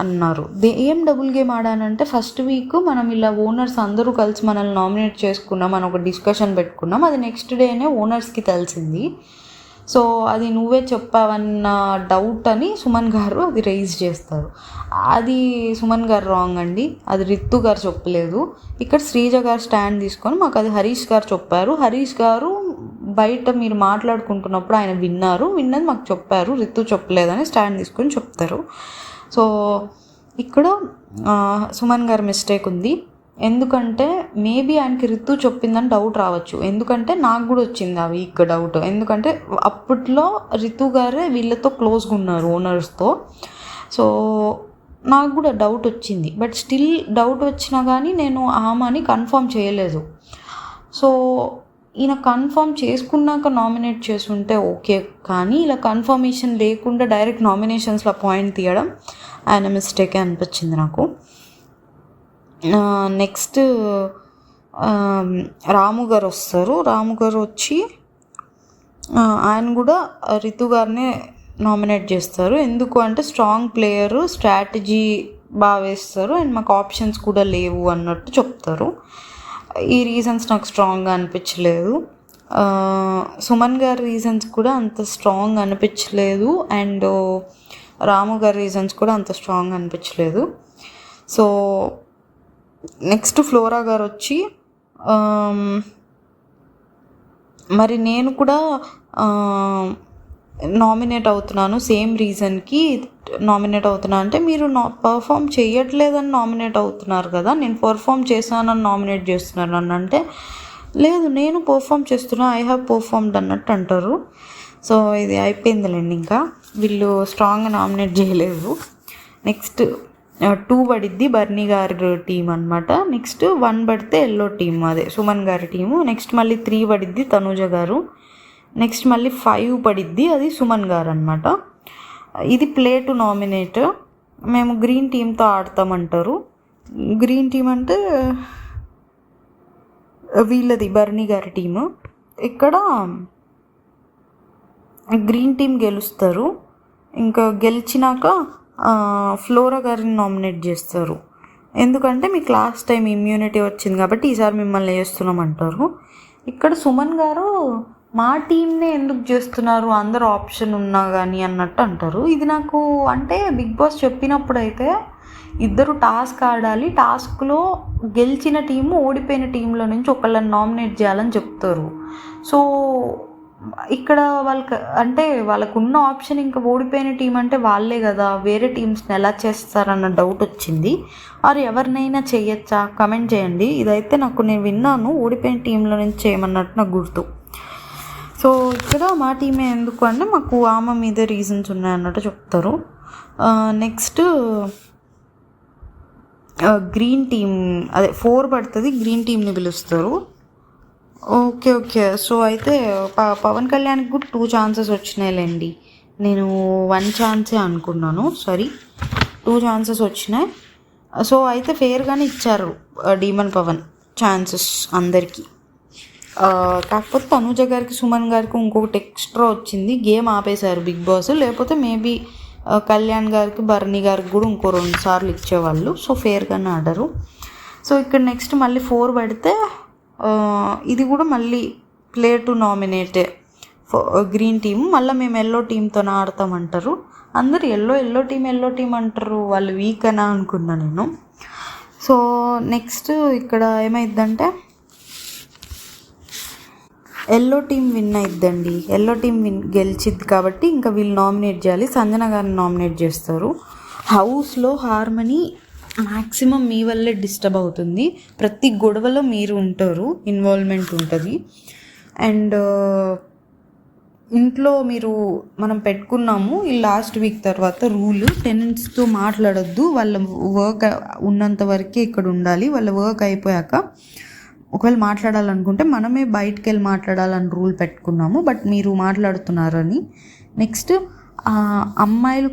అన్నారు. ఏం డబుల్ గేమ్ ఆడానంటే ఫస్ట్ వీక్ మనం ఇలా ఓనర్స్ అందరూ కలిసి మనల్ని నామినేట్ చేసుకున్నాం అని ఒక డిస్కషన్ పెట్టుకున్నాం. అది నెక్స్ట్ డేనే ఓనర్స్కి తెలిసింది. సో అది నువ్వే చెప్పావన్న డౌట్ అని సుమన్ గారు అది రైజ్ చేస్తారు. అది సుమన్ గారు రాంగ్ అండి, అది రితు గారు చెప్పలేదు. ఇక్కడ శ్రీజ గారు స్టాండ్ తీసుకొని మాకు అది హరీష్ గారు చెప్పారు. హరీష్ గారు బయట మీరు మాట్లాడుకుంటున్నప్పుడు ఆయన విన్నది మాకు చెప్పారు, రితు చెప్పలేదని స్టాండ్ తీసుకొని చెప్తారు. సో ఇక్కడ సుమన్ గారి మిస్టేక్ ఉంది. ఎందుకంటే మేబీ ఆయనకి రితు చెప్పిందని డౌట్ రావచ్చు. ఎందుకంటే నాకు కూడా వచ్చింది ఆ వీక్ డౌట్. ఎందుకంటే అప్పట్లో రితు గారే వీళ్ళతో క్లోజ్గా ఉన్నారు ఓనర్స్తో. సో నాకు కూడా డౌట్ వచ్చింది. బట్ స్టిల్ డౌట్ వచ్చినా కానీ నేను ఆమెని కన్ఫర్మ్ చేయలేదు. సో ఈయన కన్ఫర్మ్ చేసుకున్నాక నామినేట్ చేసుంటే ఓకే, కానీ ఇలా కన్ఫర్మేషన్ లేకుండా డైరెక్ట్ నామినేషన్స్లో పాయింట్ తీయడం ఆయన మిస్టేకే అనిపించింది నాకు. నెక్స్ట్ రాము గారు వస్తారు. రాము గారు వచ్చి ఆయన కూడా రితు గారినే నామినేట్ చేస్తారు. ఎందుకు అంటే స్ట్రాంగ్ ప్లేయరు, స్ట్రాటజీ బాగా వేస్తారు అండ్ మాకు ఆప్షన్స్ కూడా లేవు అన్నట్టు చెప్తారు. ఈ రీజన్స్ నాకు స్ట్రాంగ్గా అనిపించలేదు. సుమన్ గారి రీజన్స్ కూడా అంత స్ట్రాంగ్ అనిపించలేదు అండ్ రాము గారి రీజన్స్ కూడా అంత స్ట్రాంగ్ అనిపించలేదు. సో నెక్స్ట్ ఫ్లోరా గారు వచ్చి మరి నేను కూడా నామినేట్ అవుతున్నాను, సేమ్ రీజన్కి నామినేట్ అవుతున్నా అంటే మీరు పర్ఫామ్ చేయట్లేదని నామినేట్ అవుతున్నారు కదా, నేను పర్ఫామ్ చేశానని నామినేట్ చేస్తున్నారు నన్ను అంటే, లేదు నేను పర్ఫామ్ చేస్తున్నా, ఐ హ్యావ్ పర్ఫామ్డ్ అన్నట్టు అంటారు. సో ఇది అయిపోయిందిలేండి, ఇంకా వీళ్ళు స్ట్రాంగ్గా నామినేట్ చేయలేదు. నెక్స్ట్ 2 పడిద్ది బర్నీ గారి టీం అనమాట. నెక్స్ట్ 1 పడితే ఎల్లో టీం, అదే సుమన్ గారి టీము. నెక్స్ట్ మళ్ళీ 3 పడిద్ది తనూజ గారు. నెక్స్ట్ మళ్ళీ 5 పడిద్ది, అది సుమన్ గారు అనమాట. ఇది ప్లే టు నామినేట్. మేము గ్రీన్ టీంతో ఆడతామంటారు. గ్రీన్ టీం అంటే వీళ్ళది బర్నీ గారి టీము. ఇక్కడ గ్రీన్ టీం గెలుస్తారు. ఇంకా గెలిచినాక ఫ్లోరా గారిని నామినేట్ చేస్తారు. ఎందుకంటే మీకు లాస్ట్ టైం ఇమ్యూనిటీ వచ్చింది కాబట్టి ఈసారి మిమ్మల్ని చేస్తున్నామంటారు. ఇక్కడ సుమన్ గారు మా టీంనే ఎందుకు చేస్తున్నారు, అందరూ ఆప్షన్ ఉన్నా కానీ అన్నట్టు అంటారు. ఇది నాకు అంటే బిగ్ బాస్ చెప్పినప్పుడు అయితే ఇద్దరు టాస్క్ ఆడాలి, టాస్క్లో గెలిచిన టీము ఓడిపోయిన టీంలో నుంచి ఒకళ్ళని నామినేట్ చేయాలని చెప్తారు. సో ఇక్కడ వాళ్ళకి అంటే వాళ్ళకు ఉన్న ఆప్షన్ ఇంకా ఓడిపోయిన టీం అంటే వాళ్ళే కదా, వేరే టీమ్స్ని ఎలా చేస్తారన్న డౌట్ వచ్చింది. వారు ఎవరినైనా చేయొచ్చా, కమెంట్ చేయండి. ఇదైతే నాకు నేను విన్నాను, ఓడిపోయిన టీంలో నుంచి చేయమన్నట్టు నాకు గుర్తు. సో ఇక్కడ మా టీమే ఎందుకు అంటే మాకు ఆమె మీద రీజన్స్ ఉన్నాయన్నట్టు చెప్తారు. నెక్స్ట్ గ్రీన్ టీం, అదే 4 పడుతుంది, గ్రీన్ టీంని పిలుస్తారు. ఓకే. సో అయితే పవన్ కళ్యాణ్కి కూడా 2 ఛాన్సెస్ వచ్చినాయిలేండి. నేను 1 ఛాన్సే అనుకున్నాను, 2 ఛాన్సెస్ వచ్చినాయి. సో అయితే ఫేర్గానే ఇచ్చారు డీమన్ పవన్ ఛాన్సెస్ అందరికీ. కాకపోతే తనూజ గారికి సుమన్ గారికి ఇంకొకటి ఎక్స్ట్రా వచ్చింది, గేమ్ ఆపేశారు బిగ్ బాస్. లేకపోతే మేబీ కళ్యాణ్ గారికి బర్నీ గారికి కూడా ఇంకో 2 సార్లు ఇచ్చేవాళ్ళు. సో ఫేర్గానే ఆడరు. సో ఇక్కడ నెక్స్ట్ మళ్ళీ 4 పడితే ఇది కూడా మళ్ళీ ప్లే టు నామినేటే గ్రీన్ టీమ్. మళ్ళీ మేము ఎల్లో టీంతో ఆడతామంటారు. అందరు ఎల్లో టీం అంటారు, వాళ్ళు వీక్ అని అనుకున్నా నేను. సో నెక్స్ట్ ఇక్కడ ఏమైందంటే ఎల్లో టీం విన్ అయిద్దండి. ఎల్లో టీం గెలిచిద్ది కాబట్టి ఇంకా వీళ్ళు నామినేట్ చేయాలి. సంజన గారిని నామినేట్ చేస్తారు. హౌస్లో హార్మనీ మ్యాక్సిమం మీ వల్లే డిస్టర్బ్ అవుతుంది. ప్రతి గొడవలో మీరు ఉంటారు, ఇన్వాల్వ్మెంట్ ఉంటుంది. అండ్ ఇంట్లో మనం పెట్టుకున్నాము ఈ లాస్ట్ వీక్ తర్వాత రూల్, టెనెంట్స్తో మాట్లాడొద్దు, వాళ్ళ వర్క్ ఉన్నంత వరకే ఇక్కడ ఉండాలి, వాళ్ళ వర్క్ అయిపోయాక ఒకవేళ మాట్లాడాలనుకుంటే మనమే బయటికి వెళ్ళి మాట్లాడాలని రూల్ పెట్టుకున్నాము, బట్ మీరు మాట్లాడుతున్నారని. నెక్స్ట్ అమ్మలు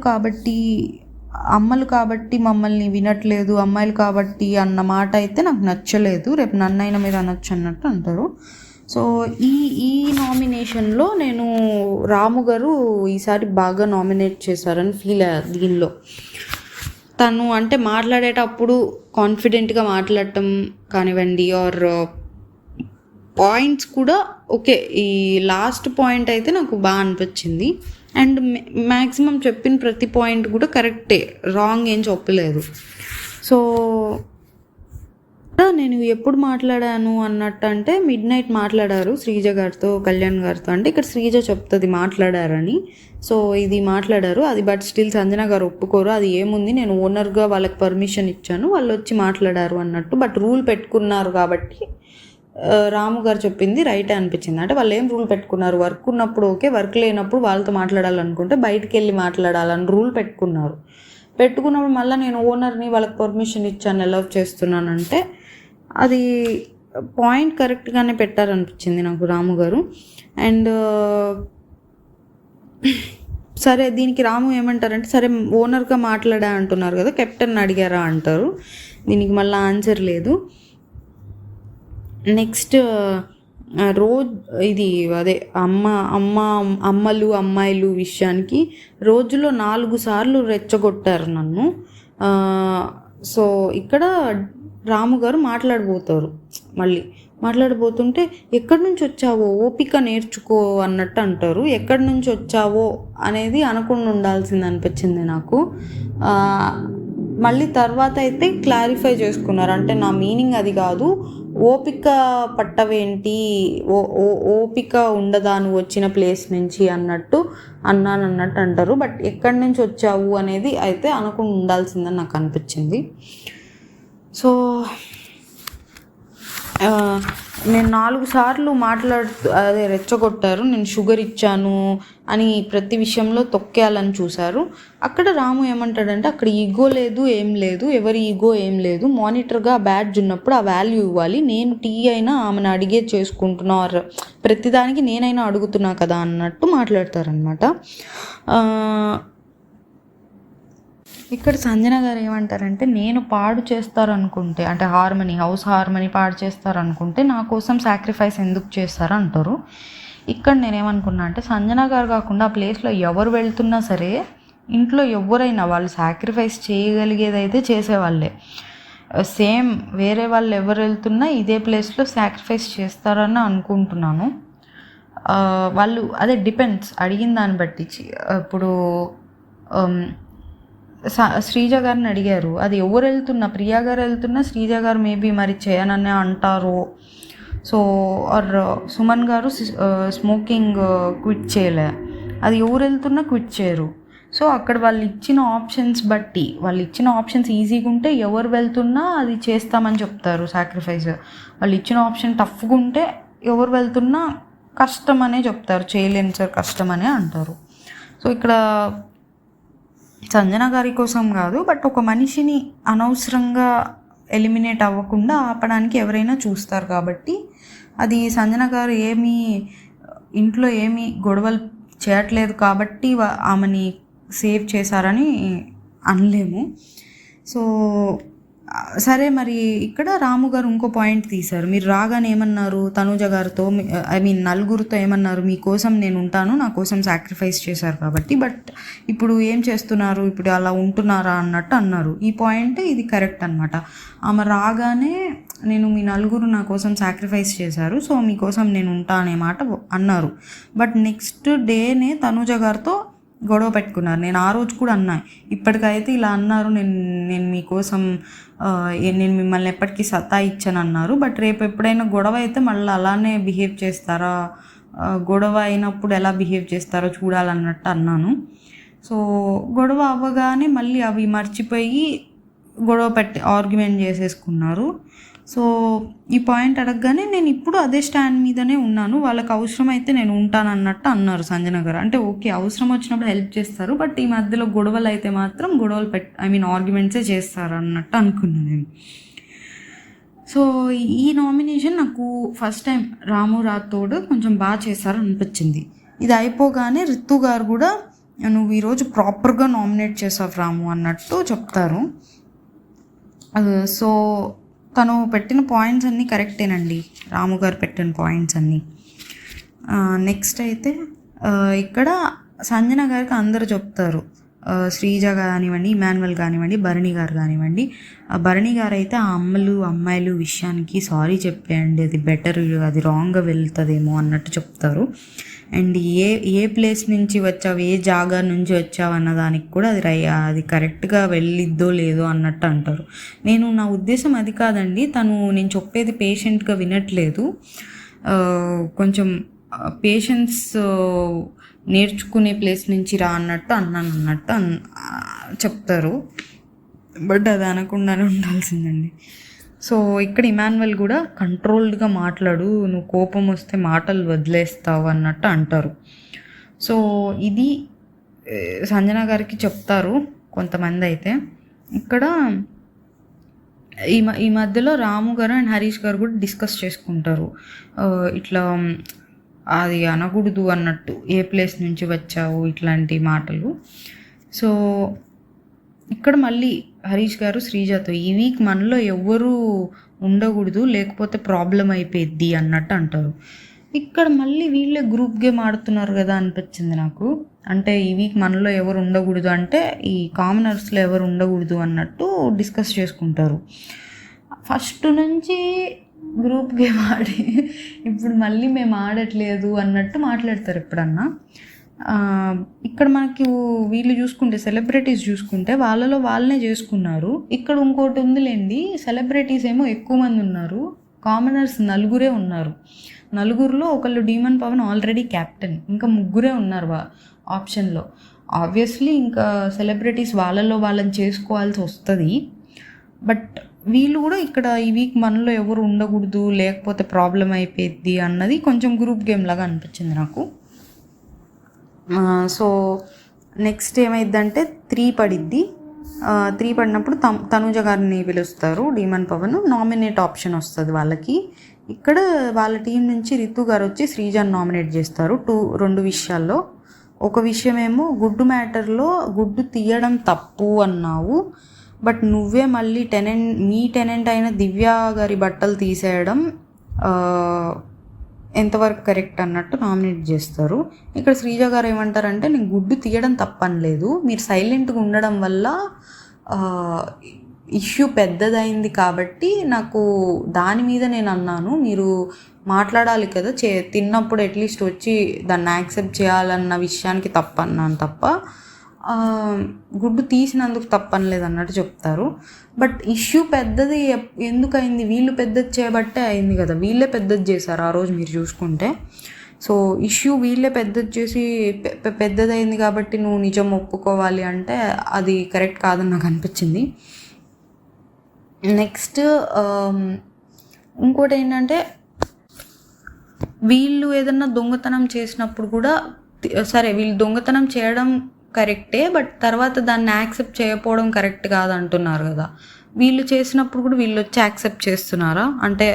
కాబట్టి మమ్మల్ని వినట్లేదు, అమ్మాయిలు కాబట్టి అన్న మాట అయితే నాకు నచ్చలేదు. రేపు నన్నైనా మీరు అనొచ్చు అన్నట్టు అంటారు. సో ఈ నామినేషన్లో నేను రాము గారు ఈసారి బాగా నామినేట్ చేశారని ఫీల్ అయ్యారు. దీనిలో తను అంటే మాట్లాడేటప్పుడు కాన్ఫిడెంట్గా మాట్లాడటం కానివ్వండి, ఆర్ పాయింట్స్ కూడా ఓకే. ఈ లాస్ట్ పాయింట్ అయితే నాకు బాగా అనిపించింది. అండ్ మ్యాక్సిమం చెప్పిన ప్రతి పాయింట్ కూడా కరెక్టే, రాంగ్ ఏం చెప్పలేదు. సో నేను ఎప్పుడు మాట్లాడాను అన్నట్టు అంటే మిడ్నైట్ మాట్లాడారు శ్రీజ గారితో, కళ్యాణ్ గారితో. అంటే ఇక్కడ శ్రీజ చెప్తుంది మాట్లాడారని. సో ఇది మాట్లాడారు అది, బట్ స్టిల్ సంజన గారు ఒప్పుకోరు. అది ఏముంది, నేను ఓనర్గా వాళ్ళకి పర్మిషన్ ఇచ్చాను, వాళ్ళు వచ్చి మాట్లాడారు అన్నట్టు. బట్ రూల్ పెట్టుకున్నారు కాబట్టి రాము గారు చెప్పింది రైటే అనిపించింది. అంటే వాళ్ళు ఏం రూల్ పెట్టుకున్నారు, వర్క్ ఉన్నప్పుడు ఓకే, వర్క్ లేనప్పుడు వాళ్ళతో మాట్లాడాలనుకుంటే బయటికి వెళ్ళి మాట్లాడాలని రూల్ పెట్టుకున్నారు. పెట్టుకున్నప్పుడు మళ్ళీ నేను ఓనర్ని వాళ్ళకి పర్మిషన్ ఇచ్చాను అలౌ చేస్తున్నానంటే అది పాయింట్ కరెక్ట్గానే పెట్టారనిపించింది నాకు రాము గారు. అండ్ సరే దీనికి రాము ఏమంటారంటే, సరే ఓనర్గా మాట్లాడా అంటున్నారు కదా, కెప్టెన్ అడిగారా అంటారు. దీనికి మళ్ళీ ఆన్సర్ లేదు. నెక్స్ట్ రోజు ఇది అదే అమ్మలు అమ్మాయిలు విషయానికి రోజులో 4 సార్లు రెచ్చగొట్టారు నన్ను. సో ఇక్కడ రాము గారు మాట్లాడబోతుంటే ఎక్కడి నుంచి వచ్చావో ఓపిక నేర్చుకో అన్నట్టు అంటారు. ఎక్కడి నుంచి వచ్చావో అనేది అనకుండా ఉండాల్సింది అనిపించింది నాకు. మళ్ళీ తర్వాత అయితే క్లారిఫై చేసుకున్నారు, అంటే నా మీనింగ్ అది కాదు, ఓపిక పట్టవేంటి, ఓపిక ఉండదా నువ్వు వచ్చిన ప్లేస్ నుంచి అన్నట్టు అంటారు. బట్ ఎక్కడి నుంచి వచ్చావు అనేది అయితే అనకుండా ఉండాల్సిందని నాకు అనిపించింది. సో నేను 4 సార్లు రెచ్చగొట్టారు, నేను షుగర్ ఇచ్చాను అని ప్రతి విషయంలో తొక్కేయాలని చూశారు. అక్కడ రాము ఏమంటాడంటే, అక్కడ ఈగో లేదు, ఏం లేదు, ఎవరి ఈగో ఏం లేదు, మానిటర్గా బ్యాడ్జ్ ఉన్నప్పుడు ఆ వాల్యూ ఇవ్వాలి, నేను టీ అయినా ఆమెను అడిగే చేసుకుంటున్నా, ప్రతిదానికి నేనైనా అడుగుతున్నా కదా అన్నట్టు మాట్లాడతారనమాట. ఇక్కడ సంజన గారు ఏమంటారంటే, నేను పాడు చేస్తారనుకుంటే, అంటే హౌస్ హార్మనీ పాడు చేస్తారనుకుంటే నా కోసం సాక్రిఫైస్ ఎందుకు చేస్తారు అంటారు. ఇక్కడ నేనేమనుకున్నా అంటే, సంజన గారు కాకుండా ఆ ప్లేస్లో ఎవరు వెళ్తున్నా సరే, ఇంట్లో ఎవరైనా వాళ్ళు సాక్రిఫైస్ చేయగలిగేదైతే చేసేవాళ్ళే. సేమ్ వేరే వాళ్ళు ఎవరు వెళ్తున్నా ఇదే ప్లేస్లో సాక్రిఫైస్ చేస్తారని అనుకుంటున్నాను. వాళ్ళు అదే డిపెండ్స్, అడిగిన దాన్ని బట్టి. ఇప్పుడు శ్రీజ గారిని అడిగారు, అది ఎవరు వెళ్తున్నా, ప్రియా గారు వెళ్తున్నా శ్రీజ గారు మేబీ మరి చేయననే అంటారు. సో ఆర్ సుమన్ గారు స్మోకింగ్ క్విట్ చేయలే, అది ఎవరు వెళ్తున్నా క్విట్ చేయరు. సో అక్కడ వాళ్ళు ఇచ్చిన ఆప్షన్స్ ఈజీగా ఉంటే ఎవరు వెళ్తున్నా అది చేస్తామని చెప్తారు సాక్రిఫైస్. వాళ్ళు ఇచ్చిన ఆప్షన్ టఫ్గా ఉంటే ఎవరు వెళ్తున్నా కష్టమనే చెప్తారు, చేయలేని సార్ కష్టమనే అంటారు. సో ఇక్కడ సంజన గారి కోసం కాదు, బట్ ఒక మనిషిని అనవసరంగా ఎలిమినేట్ అవ్వకుండా ఆపడానికి ఎవరైనా చూస్తారు కాబట్టి, అది సంజన గారు ఇంట్లో ఏమీ గొడవలు చేయట్లేదు కాబట్టి ఆమెని సేవ్ చేశారని అనలేము. సో సరే, మరి ఇక్కడ రాము గారు ఇంకో పాయింట్ తీశారు. మీరు రాగానే ఏమన్నారు, తనూజ గారితో నలుగురితో ఏమన్నారు, మీకోసం నేను ఉంటాను, నా కోసం సాక్రిఫైస్ చేశారు కాబట్టి, బట్ ఇప్పుడు ఏం చేస్తున్నారు, ఇప్పుడు అలా ఉంటున్నారా అన్నట్టు అన్నారు. ఈ పాయింట్ ఇది కరెక్ట్ అనమాట. ఆమె రాగానే మీ నలుగురు నా కోసం సాక్రిఫైస్ చేశారు, సో మీకోసం నేను ఉంటా అనే మాట అన్నారు. బట్ నెక్స్ట్ డేనే తనూజ గారితో గొడవ పెట్టుకున్నారు. నేను ఆ రోజు కూడా అన్నా, ఇప్పటికైతే ఇలా అన్నారు, నేను మీకోసం నేను మిమ్మల్ని ఎప్పటికీ సతాయిచ్చాను అన్నారు, బట్ రేపు ఎప్పుడైనా గొడవ అయితే మళ్ళీ అలానే బిహేవ్ చేస్తారా, గొడవ అయినప్పుడు ఎలా బిహేవ్ చేస్తారో చూడాలన్నట్టు అన్నాను. సో గొడవ అవ్వగానే మళ్ళీ అవి మర్చిపోయి ఆర్గ్యుమెంట్ చేసేసుకున్నారు. సో ఈ పాయింట్ అడగగానే నేను ఇప్పుడు అదే స్టాండ్ మీదనే ఉన్నాను, వాళ్ళకి అవసరమైతే నేను ఉంటానన్నట్టు అన్నారు సంజన గారు. అంటే ఓకే, అవసరం వచ్చినప్పుడు హెల్ప్ చేస్తారు, బట్ ఈ మధ్యలో గొడవలు అయితే మాత్రం ఆర్గ్యుమెంట్సే చేస్తారు అన్నట్టు అనుకున్నాను నేను. సో ఈ నామినేషన్ నాకు ఫస్ట్ టైం రాము రాథోడ్ కొంచెం బాగా చేశారు అనిపించింది. ఇది అయిపోగానే రితు గారు కూడా, నువ్వు ఈరోజు ప్రాపర్గా నామినేట్ చేసావు రాము అన్నట్టు చెప్తారు. సో తను పెట్టిన పాయింట్స్ అన్నీ కరెక్టేనండి, రాము గారు పెట్టిన పాయింట్స్ అన్నీ. నెక్స్ట్ అయితే ఇక్కడ సంజన గారికి అందరూ చెప్తారు, శ్రీజ కానివ్వండి, ఇమాన్యువల్ కానివ్వండి, భరణి గారు కానివ్వండి. భరణి గారు అయితే ఆ అమ్మాయిలు విషయానికి సారీ చెప్పేయండి, అది బెటర్, అది రాంగ్గా వెళ్తుందేమో అన్నట్టు చెప్తారు. అండ్ ఏ ప్లేస్ నుంచి వచ్చావు, ఏ జాగా నుంచి వచ్చావు అన్నదానికి కూడా అది కరెక్ట్గా వెళ్ళిద్దో లేదో అన్నట్టు అంటారు. నా ఉద్దేశం అది కాదండి, నేను చెప్పేది పేషెంట్గా వినట్లేదు, కొంచెం పేషెన్స్ నేర్చుకునే ప్లేస్ నుంచి రా అన్నట్టు అన్నట్టు చెప్తారు. బట్ అది అనకుండానే ఉండాల్సిందండి. సో ఇక్కడ ఇమాన్యువల్ కూడా కంట్రోల్డ్గా మాట్లాడు, నువ్వు కోపం వస్తే మాటలు వదిలేస్తావు అన్నట్టు అంటారు. సో ఇది సంజన గారికి చెప్తారు కొంతమంది అయితే. ఇక్కడ ఈ మధ్యలో రాము గారు అండ్ హరీష్ గారు కూడా డిస్కస్ చేసుకుంటారు. ఇట్లా అది అనకూడదు అన్నట్టు, ఏ ప్లేస్ నుంచి వచ్చావు ఇట్లాంటి మాటలు. సో ఇక్కడ మళ్ళీ హరీష్ గారు శ్రీజతో ఈ వీక్ మనలో ఎవ్వరూ ఉండకూడదు, లేకపోతే ప్రాబ్లం అయిపోయిద్ది అన్నట్టు అంటారు. ఇక్కడ మళ్ళీ వీళ్ళే గ్రూప్ గేమ్ ఆడుతున్నారు కదా అనిపించింది నాకు. అంటే ఈ వీక్ మనలో ఎవరు ఉండకూడదు అంటే ఈ కామనర్స్లో ఎవరు ఉండకూడదు అన్నట్టు డిస్కస్ చేసుకుంటారు. ఫస్ట్ నుంచి గ్రూప్ గేమ్ ఆడి ఇప్పుడు మళ్ళీ మేము ఆడట్లేదు అన్నట్టు మాట్లాడతారు ఎప్పుడన్నా. ఇక్కడ మనకి వీళ్ళు చూసుకుంటే, సెలబ్రిటీస్ చూసుకుంటే వాళ్ళలో వాళ్ళనే చేసుకున్నారు. ఇక్కడ ఇంకోటి ఉందిలేండి, సెలబ్రిటీస్ ఏమో ఎక్కువ మంది ఉన్నారు, కామనర్స్ 4 ఉన్నారు. 4లో ఒకళ్ళు డీమన్ పవన్ ఆల్రెడీ క్యాప్టెన్, ఇంకా 3 ఉన్నారు ఆప్షన్లో. ఆబ్వియస్లీ ఇంకా సెలబ్రిటీస్ వాళ్ళలో వాళ్ళని చేసుకోవాల్సి వస్తుంది. బట్ వీళ్ళు కూడా ఇక్కడ ఈ వీక్ మనలో ఎవరు ఉండకూడదు, లేకపోతే ప్రాబ్లం అయిపోయిద్ది అన్నది కొంచెం గ్రూప్ గేమ్ లాగా అనిపించింది నాకు. సో నెక్స్ట్ ఏమైందంటే 3 పడిద్ది. 3 పడినప్పుడు తనుజ గారిని పిలుస్తారు డీమన్ పవన్. నామినేట్ ఆప్షన్ వస్తుంది వాళ్ళకి. ఇక్కడ వాళ్ళ టీం నుంచి రితు గారు వచ్చి శ్రీజాని నామినేట్ చేస్తారు 2 విషయాల్లో. ఒక విషయమేమో గుడ్డు మ్యాటర్లో గుడ్డు తీయడం తప్పు అన్నావు, బట్ నువ్వే మళ్ళీ మీ టెనెంట్ అయిన దివ్య గారి బట్టలు తీసేయడం ఎంతవరకు కరెక్ట్ అన్నట్టు నామినేట్ చేస్తారు. ఇక్కడ శ్రీజ గారు ఏమంటారంటే, నేను గుడ్డు తీయడం తప్పనలేదు, మీరు సైలెంట్గా ఉండడం వల్ల ఇష్యూ పెద్దదైంది కాబట్టి నాకు దాని మీద నేను అన్నాను, మీరు మాట్లాడాలి కదా, తిన్నప్పుడు అట్లీస్ట్ వచ్చి దాన్ని యాక్సెప్ట్ చేయాలన్న విషయానికి తప్పన్నాను తప్ప గుడ్డు తీసినందుకు తప్పనలేదు అన్నట్టు చెప్తారు. బట్ ఇష్యూ పెద్దది ఎందుకయింది, వీళ్ళు పెద్దది చేయబట్టే అయింది కదా, వీళ్ళే పెద్దది చేశారు ఆ రోజు మీరు చూసుకుంటే. సో ఇష్యూ వీళ్ళే పెద్దది చేసి పెద్దదైంది కాబట్టి నువ్వు నిజం ఒప్పుకోవాలి అంటే అది కరెక్ట్ కాదని నాకు అనిపించింది. నెక్స్ట్ ఇంకోటి ఏంటంటే, వీళ్ళు ఏదన్నా దొంగతనం చేసినప్పుడు కూడా సరే వీళ్ళు దొంగతనం చేయడం కరెక్టే, బట్ తర్వాత దాన్ని యాక్సెప్ట్ చేయకపోవడం కరెక్ట్ కాదంటున్నారు కదా. వీళ్ళు చేసినప్పుడు కూడా వీళ్ళు వచ్చి యాక్సెప్ట్ చేస్తున్నారా? అంటే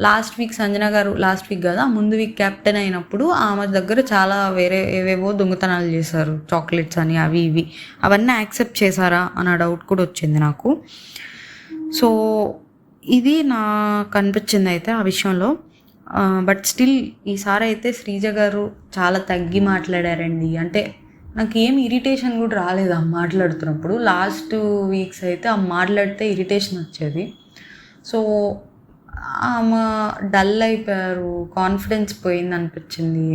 లాస్ట్ వీక్ సంజన గారు, లాస్ట్ వీక్ కదా ముందు వీక్ కెప్టెన్ అయినప్పుడు ఆమె దగ్గర చాలా ఏవేవో దొంగతనాలు చేశారు, చాక్లెట్స్ అని అవి ఇవి, అవన్నీ యాక్సెప్ట్ చేశారా అన్న డౌట్ కూడా వచ్చింది నాకు. సో ఇది నాకు అనిపించింది అయితే ఆ విషయంలో. బట్ స్టిల్ ఈసారి అయితే శ్రీజ గారు చాలా తగ్గి మాట్లాడారండి. అంటే నాకు ఏం ఇరిటేషన్ కూడా రాలేదు ఆ మాట్లాడుతున్నప్పుడు. లాస్ట్ వీక్స్ అయితే ఆ మాట్లాడితే ఇరిటేషన్ వచ్చేది. సో ఆమె డల్ అయిపోయారు, కాన్ఫిడెన్స్ పోయింది అనిపించింది.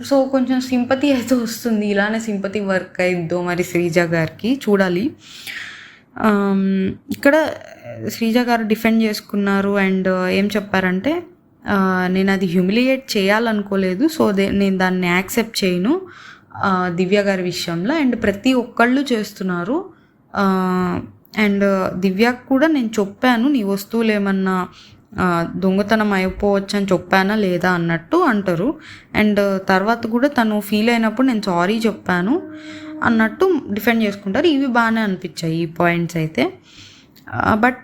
సో కొంచెం సింపతి అయితే వస్తుంది, ఇలానే సింపతి వర్క్ అయిద్దో మరి శ్రీజ గారికి, చూడాలి. ఇక్కడ శ్రీజ గారు డిఫెండ్ చేసుకున్నారు అండ్ ఏం చెప్పారంటే, నేను అది హ్యూమిలియేట్ చేయాలనుకోలేదు, సో నేను దాన్ని యాక్సెప్ట్ చేయను దివ్య గారి విషయంలో, అండ్ ప్రతి ఒక్కళ్ళు చేస్తున్నారు, అండ్ దివ్యకు కూడా నేను చెప్పాను నీ వస్తువులు ఏమన్నా దొంగతనం అయిపోవచ్చు అని చెప్పానా లేదా అన్నట్టు అంటారు. అండ్ తర్వాత కూడా తను ఫీల్ అయినప్పుడు నేను సారీ చెప్పాను అన్నట్టు డిఫెండ్ చేసుకుంటారు. ఇవి బాగానే అనిపించాయి ఈ పాయింట్స్ అయితే. బట్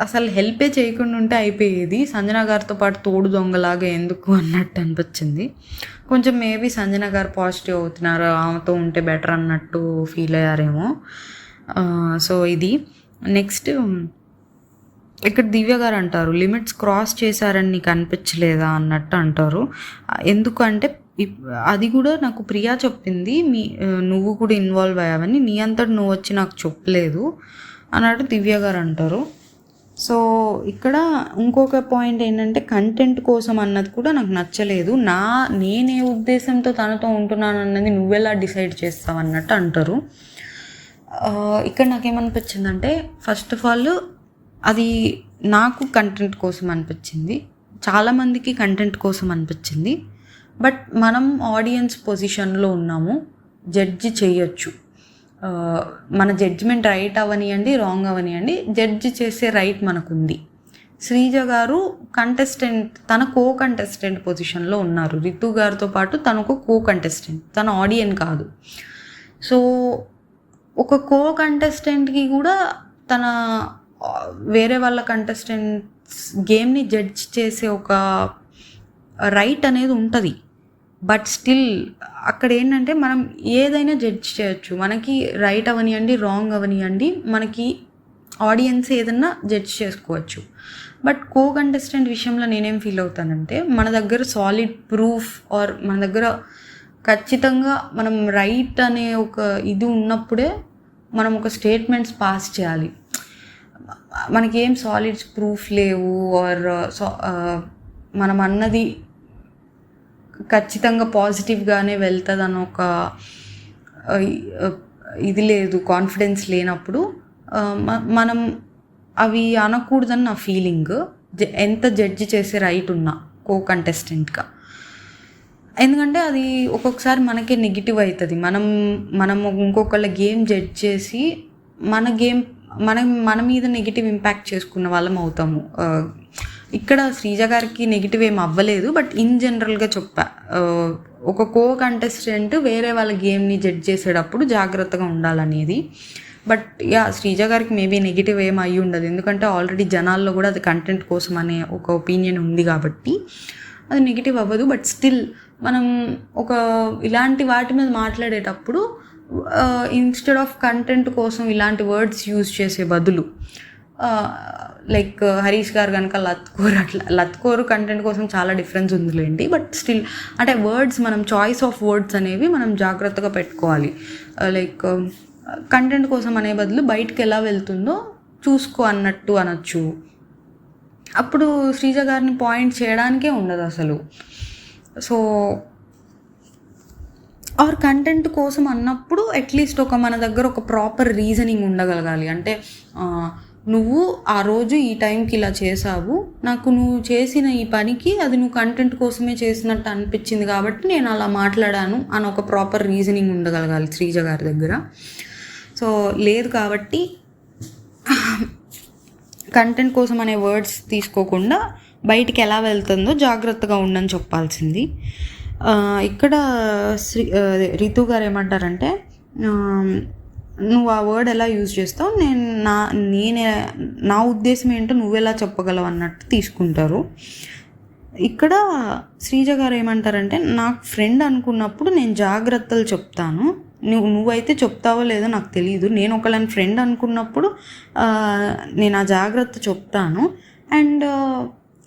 అసలు హెల్పే చేయకుండా ఉంటే అయిపోయేది, సంజన గారితో పాటు తోడు దొంగలాగా ఎందుకు అన్నట్టు అనిపించింది. కొంచెం మేబీ సంజన గారు పాజిటివ్ అవుతున్నారు, ఆమెతో ఉంటే బెటర్ అన్నట్టు ఫీల్ అయ్యారేమో. సో ఇది. నెక్స్ట్ ఇక్కడ దివ్య గారు అంటారు, లిమిట్స్ క్రాస్ చేశారని నీకు అనిపించలేదా అన్నట్టు అంటారు. ఎందుకంటే అది కూడా నాకు ప్రియా చెప్పింది, నువ్వు కూడా ఇన్వాల్వ్ అయ్యావని, నీ అంతటి నువ్వు వచ్చి నాకు చెప్పలేదు అన్నట్టు దివ్య గారు అంటారు. సో ఇక్కడ ఇంకొక పాయింట్ ఏంటంటే, కంటెంట్ కోసం అన్నది కూడా నాకు నచ్చలేదు. నేనే ఉద్దేశంతో తనతో ఉంటున్నాను అన్నది నువ్వెలా డిసైడ్ చేస్తావు అన్నట్టు అంటారు. ఇక్కడ నాకేమనిపించిందంటే, ఫస్ట్ ఆఫ్ ఆల్ అది నాకు కంటెంట్ కోసం అనిపించింది, చాలామందికి కంటెంట్ కోసం అనిపించింది. బట్ మనం ఆడియన్స్ పొజిషన్లో ఉన్నాము, జడ్జి చేయొచ్చు. మన జడ్జిమెంట్ రైట్ అవనియండి, రాంగ్ అవనియండి, జడ్జి చేసే రైట్ మనకుంది. శ్రీజ గారు కంటెస్టెంట్, తన కో కంటెస్టెంట్ పొజిషన్లో ఉన్నారు. రితు గారితో పాటు తనకు కో కంటెస్టెంట్, తన ఆడియన్ కాదు. సో ఒక కో కంటెస్టెంట్కి కూడా తన వేరే వాళ్ళ కంటెస్టెంట్స్ గేమ్ని జడ్జ్ చేసే ఒక రైట్ అనేది ఉంటుంది. బట్ స్టిల్ అక్కడ ఏంటంటే మనం ఏదైనా జడ్జ్ చేయొచ్చు. మనకి రైట్ అవనివ్వండి, రాంగ్ అవనివ్వండి, మనకి ఆడియన్స్ ఏదన్నా జడ్జ్ చేసుకోవచ్చు. బట్ కో కంటెస్టెంట్ విషయంలో నేనేం ఫీల్ అవుతానంటే, మన దగ్గర సాలిడ్ ప్రూఫ్ ఆర్ మన దగ్గర ఖచ్చితంగా మనం రైట్ అనే ఒక ఇది ఉన్నప్పుడే మనం ఒక స్టేట్మెంట్స్ పాస్ చేయాలి. మనకేం సాలిడ్స్ ప్రూఫ్ లేవు ఆర్ మనం అన్నది ఖచ్చితంగా పాజిటివ్గానే వెళ్తుంది అని ఒక ఇది లేదు, కాన్ఫిడెన్స్ లేనప్పుడు మనం అవి అనకూడదని నా ఫీలింగ్. ఎంత జడ్జి చేసే రైట్ ఉన్నా కో కంటెస్టెంట్గా. ఎందుకంటే అది ఒక్కొక్కసారి మనకే నెగిటివ్ అవుతుంది. మనం ఇంకొకళ్ళ గేమ్ జడ్జ్ చేసి మన మీద నెగిటివ్ ఇంపాక్ట్ చేసుకున్న వాళ్ళం అవుతాము. ఇక్కడ శ్రీజ గారికి నెగిటివ్ ఏం అవ్వలేదు, బట్ ఇన్ జనరల్గా చెప్పా, ఒక కో కంటెస్టెంట్ వేరే వాళ్ళ గేమ్ని జడ్జ్ చేసేటప్పుడు జాగ్రత్తగా ఉండాలనేది. బట్ శ్రీజ గారికి మేబీ నెగిటివ్ ఏం అయ్యి ఉండదు, ఎందుకంటే ఆల్రెడీ జనాల్లో కూడా అది కంటెంట్ కోసం అనే ఒక ఒపీనియన్ ఉంది కాబట్టి అది నెగిటివ్ అవ్వదు. బట్ స్టిల్ మనం ఒక ఇలాంటి వాటి మీద మాట్లాడేటప్పుడు ఇన్స్టెడ్ ఆఫ్ కంటెంట్ కోసం ఇలాంటి వర్డ్స్ యూజ్ చేసే బదులు, లైక్ హరీష్ గారు కనుక లత్కోరు కంటెంట్ కోసం చాలా డిఫరెన్స్ ఉందిలేండి. బట్ స్టిల్ అంటే వర్డ్స్, మనం చాయిస్ ఆఫ్ వర్డ్స్ అనేవి మనం జాగ్రత్తగా పెట్టుకోవాలి. లైక్ కంటెంట్ కోసం అనే బదులు బయటకు ఎలా వెళ్తుందో చూసుకో అన్నట్టు అనొచ్చు. అప్పుడు శ్రీజ గారిని పాయింట్ చేయడానికే ఉండదు అసలు. సో ఆర్ కంటెంట్ కోసం అన్నప్పుడు అట్లీస్ట్ మన దగ్గర ఒక ప్రాపర్ రీజనింగ్ ఉండగలగాలి. అంటే నువ్వు ఆ రోజు ఈ టైంకి ఇలా చేసావు, నాకు నువ్వు చేసిన ఈ పనికి అది నువ్వు కంటెంట్ కోసమే చేసినట్టు అనిపించింది కాబట్టి నేను అలా మాట్లాడాను అని ఒక ప్రాపర్ రీజనింగ్ ఉండగలగాలి శ్రీజ గారి దగ్గర. సో లేదు కాబట్టి కంటెంట్ కోసం అనే వర్డ్స్ తీసుకోకుండా బయటికి ఎలా వెళ్తుందో జాగ్రత్తగా ఉండని చెప్పాల్సింది. ఇక్కడ రితు గారు ఏమంటారంటే, నువ్వు ఆ వర్డ్ ఎలా యూజ్ చేస్తావు, నా ఉద్దేశం ఏంటో నువ్వెలా చెప్పగలవు అన్నట్టు తీసుకుంటారు. ఇక్కడ శ్రీజ గారు ఏమంటారంటే, నాకు ఫ్రెండ్ అనుకున్నప్పుడు నేను జాగ్రత్తలు చెప్తాను, నువ్వైతే చెప్తావో లేదో నాకు తెలియదు, నేను ఒకళ్ళని ఫ్రెండ్ అనుకున్నప్పుడు నేను ఆ జాగ్రత్త చెప్తాను. అండ్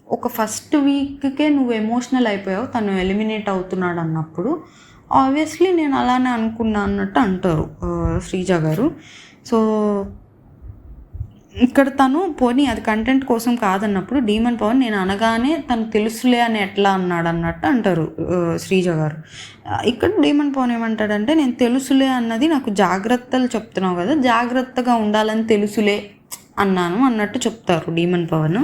ఒక ఫస్ట్ వీక్కే నువ్వు ఎమోషనల్ అయిపోయావు, తను ఎలిమినేట్ అవుతున్నాడు అన్నప్పుడు ఆబ్వియస్లీ నేను అలానే అనుకున్నా అన్నట్టు అంటారు శ్రీజ గారు. సో ఇక్కడ తను పోనీ అది కంటెంట్ కోసం కాదన్నప్పుడు డీమన్ పవన్ నేను అనగానే తను తెలుసులే అని ఎట్లా అన్నాడు అన్నట్టు అంటారు శ్రీజ గారు. ఇక్కడ డీమన్ పవన్ ఏమంటాడంటే, నేను తెలుసులే అన్నది నాకు జాగ్రత్తలు చెప్తున్నావు కదా, జాగ్రత్తగా ఉండాలని తెలుసులే అన్నాను అన్నట్టు చెప్తారు డీమన్ పవన్.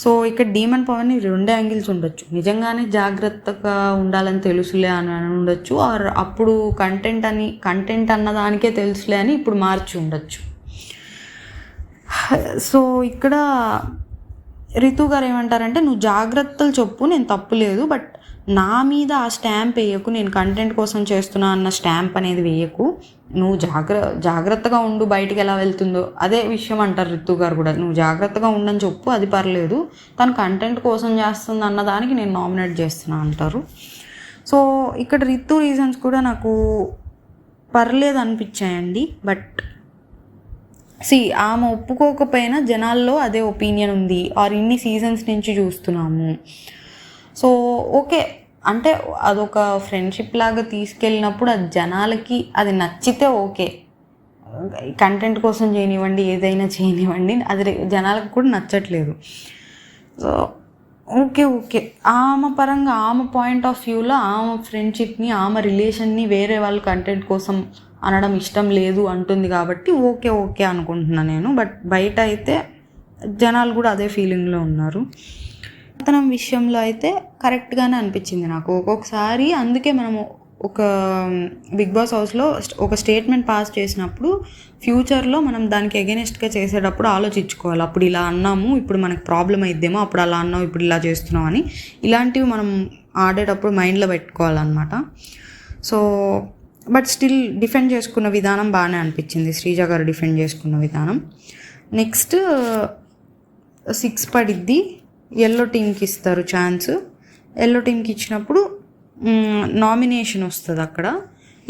సో ఇక్కడ డీమన్ పవర్ని 2 యాంగిల్స్ ఉండొచ్చు. నిజంగానే జాగ్రత్తగా ఉండాలని తెలుసులే అని ఉండొచ్చు, ఆర్ అప్పుడు కంటెంట్ అన్నదానికే తెలుసులే అని ఇప్పుడు మార్చి ఉండొచ్చు. సో ఇక్కడ రితు గారు ఏమంటారంటే, నువ్వు జాగ్రత్తలు చెప్పు, నేను తప్పు లేదు, బట్ నా మీద ఆ స్టాంప్ వేయకు, నేను కంటెంట్ కోసం చేస్తున్నా అన్న స్టాంప్ అనేది వేయకు, నువ్వు జాగ్రత్తగా ఉండు, బయటికి ఎలా వెళ్తుందో అదే విషయం అంటారు రితు గారు కూడా. నువ్వు జాగ్రత్తగా ఉండని చెప్పు, అది పర్లేదు, తను కంటెంట్ కోసం చేస్తుంది అన్నదానికి నేను నామినేట్ చేస్తున్నా అంటారు. సో ఇక్కడ రితు రీజన్స్ కూడా నాకు పర్లేదు అనిపించాయండి. బట్ ఆమె ఒప్పుకోకపోయినా జనాల్లో అదే ఒపీనియన్ ఉంది, ఆర్ ఇన్ని సీజన్స్ నుంచి చూస్తున్నాము. సో ఓకే, అంటే అదొక ఫ్రెండ్షిప్ లాగా తీసుకెళ్ళినప్పుడు అది జనాలకి అది నచ్చితే ఓకే, కంటెంట్ కోసం చేయనివ్వండి, ఏదైనా చేయనివ్వండి, అది జనాలకు కూడా నచ్చట్లేదు. సో ఓకే, ఆమె పరంగా ఆమె పాయింట్ ఆఫ్ వ్యూలో ఆమె ఫ్రెండ్షిప్ని, ఆమె రిలేషన్ని వేరే వాళ్ళు కంటెంట్ కోసం అనడం ఇష్టం లేదు అంటుంది కాబట్టి ఓకే అనుకుంటున్నాను నేను. బట్ బయట అయితే జనాలు కూడా అదే ఫీలింగ్లో ఉన్నారు. అతనం విషయంలో అయితే కరెక్ట్గానే అనిపించింది నాకు ఒక్కొక్కసారి. అందుకే మనము ఒక బిగ్ బాస్ హౌస్లో ఒక స్టేట్మెంట్ పాస్ చేసినప్పుడు ఫ్యూచర్లో మనం దానికి ఎగెనిస్ట్గా చేసేటప్పుడు ఆలోచించుకోవాలి. అప్పుడు ఇలా అన్నాము, ఇప్పుడు మనకు ప్రాబ్లం అయిద్దేమో, అప్పుడు అలా అన్నాము, ఇప్పుడు ఇలా చేస్తున్నాం అని. ఇలాంటివి మనం ఆడేటప్పుడు మైండ్లో పెట్టుకోవాలన్నమాట. సో బట్ స్టిల్ డిఫెండ్ చేసుకున్న విధానం బాగానే అనిపించింది, శ్రీజ గారు డిఫెండ్ చేసుకున్న విధానం. నెక్స్ట్ 6 పడిద్ది, ఎల్లో టీమ్కి ఇస్తారు ఛాన్స్. ఎల్లో టీమ్కి ఇచ్చినప్పుడు నామినేషన్ వస్తుంది అక్కడ.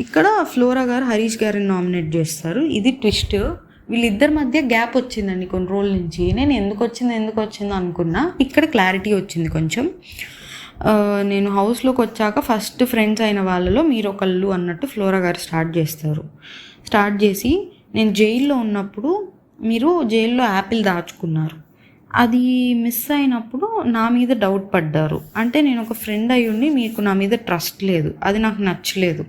ఇక్కడ ఫ్లోరా గారు హరీష్ గారిని నామినేట్ చేస్తారు. ఇది ట్విస్ట్. వీళ్ళిద్దరి మధ్య గ్యాప్ వచ్చిందండి కొన్ని రోజుల నుంచి. నేను ఎందుకు వచ్చిందో అనుకున్నా. ఇక్కడ క్లారిటీ వచ్చింది కొంచెం. నేను హౌస్లోకి వచ్చాక ఫస్ట్ ఫ్రెండ్స్ అయిన వాళ్ళలో మీరు ఒకళ్ళు అన్నట్టు ఫ్లోరా గారు స్టార్ట్ చేసి నేను జైల్లో ఉన్నప్పుడు మీరు జైల్లో యాపిల్ దాచుకున్నారు, అది మిస్ అయినప్పుడు నా మీద డౌట్ పడ్డారు. అంటే నేను ఒక ఫ్రెండ్ అయ్యుండి మీకు నా మీద ట్రస్ట్ లేదు, అది నాకు నచ్చలేదు.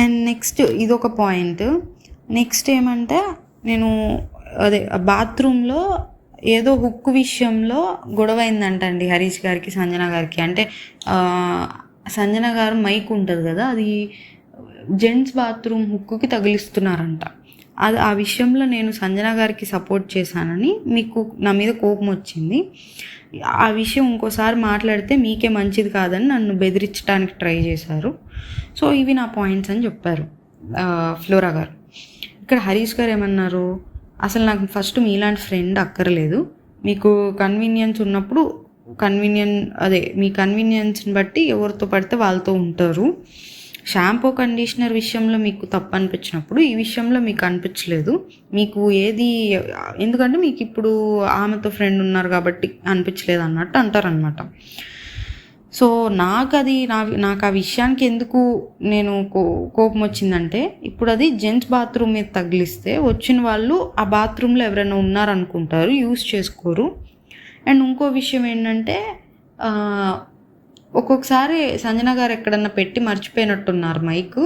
అండ్ నెక్స్ట్ ఇదొక పాయింట్. నెక్స్ట్ ఏమంటే నేను బాత్రూంలో ఏదో హుక్ విషయంలో గొడవ అయిందంటండి హరీష్ గారికి సంజన గారికి. అంటే సంజన గారు మైక్ ఉంటుంది కదా, అది జెంట్స్ బాత్రూమ్ హుక్కి తగిలిస్తున్నారంట. ఆ విషయంలో నేను సంజన గారికి సపోర్ట్ చేశానని మీకు నా మీద కోపం వచ్చింది. ఆ విషయం ఇంకోసారి మాట్లాడితే మీకే మంచిది కాదని నన్ను బెదిరించడానికి ట్రై చేశారు. సో ఇవి నా పాయింట్స్ అని చెప్పారు ఫ్లోరా గారు. ఇక్కడ హరీష్ గారు ఏమన్నారు, అసలు నాకు ఫస్ట్ మీలాంటి ఫ్రెండ్ అక్కర్లేదు, మీకు కన్వీనియన్స్ ఉన్నప్పుడు మీ కన్వీనియన్స్ని బట్టి ఎవరితో పడితే వాళ్ళతో ఉంటారు. షాంపూ కండిషనర్ విషయంలో మీకు తప్పు అనిపించినప్పుడు ఈ విషయంలో మీకు అనిపించలేదు, మీకు ఏది ఎందుకంటే మీకు ఇప్పుడు ఆమెతో ఫ్రెండ్ ఉన్నారు కాబట్టి అనిపించలేదు అన్నట్టు అంటారనమాట. సో నాకు ఆ విషయానికి ఎందుకు నేను కోపం వచ్చిందంటే, ఇప్పుడు అది జెంట్స్ బాత్రూమ్ మీద తగిలిస్తే వచ్చిన వాళ్ళు ఆ బాత్రూంలో ఎవరైనా ఉన్నారనుకుంటారు, యూజ్ చేసుకోరు. అండ్ ఇంకో విషయం ఏంటంటే, ఒక్కొక్కసారి సంజన గారు ఎక్కడన్నా పెట్టి మర్చిపోయినట్టున్నారు మైక్.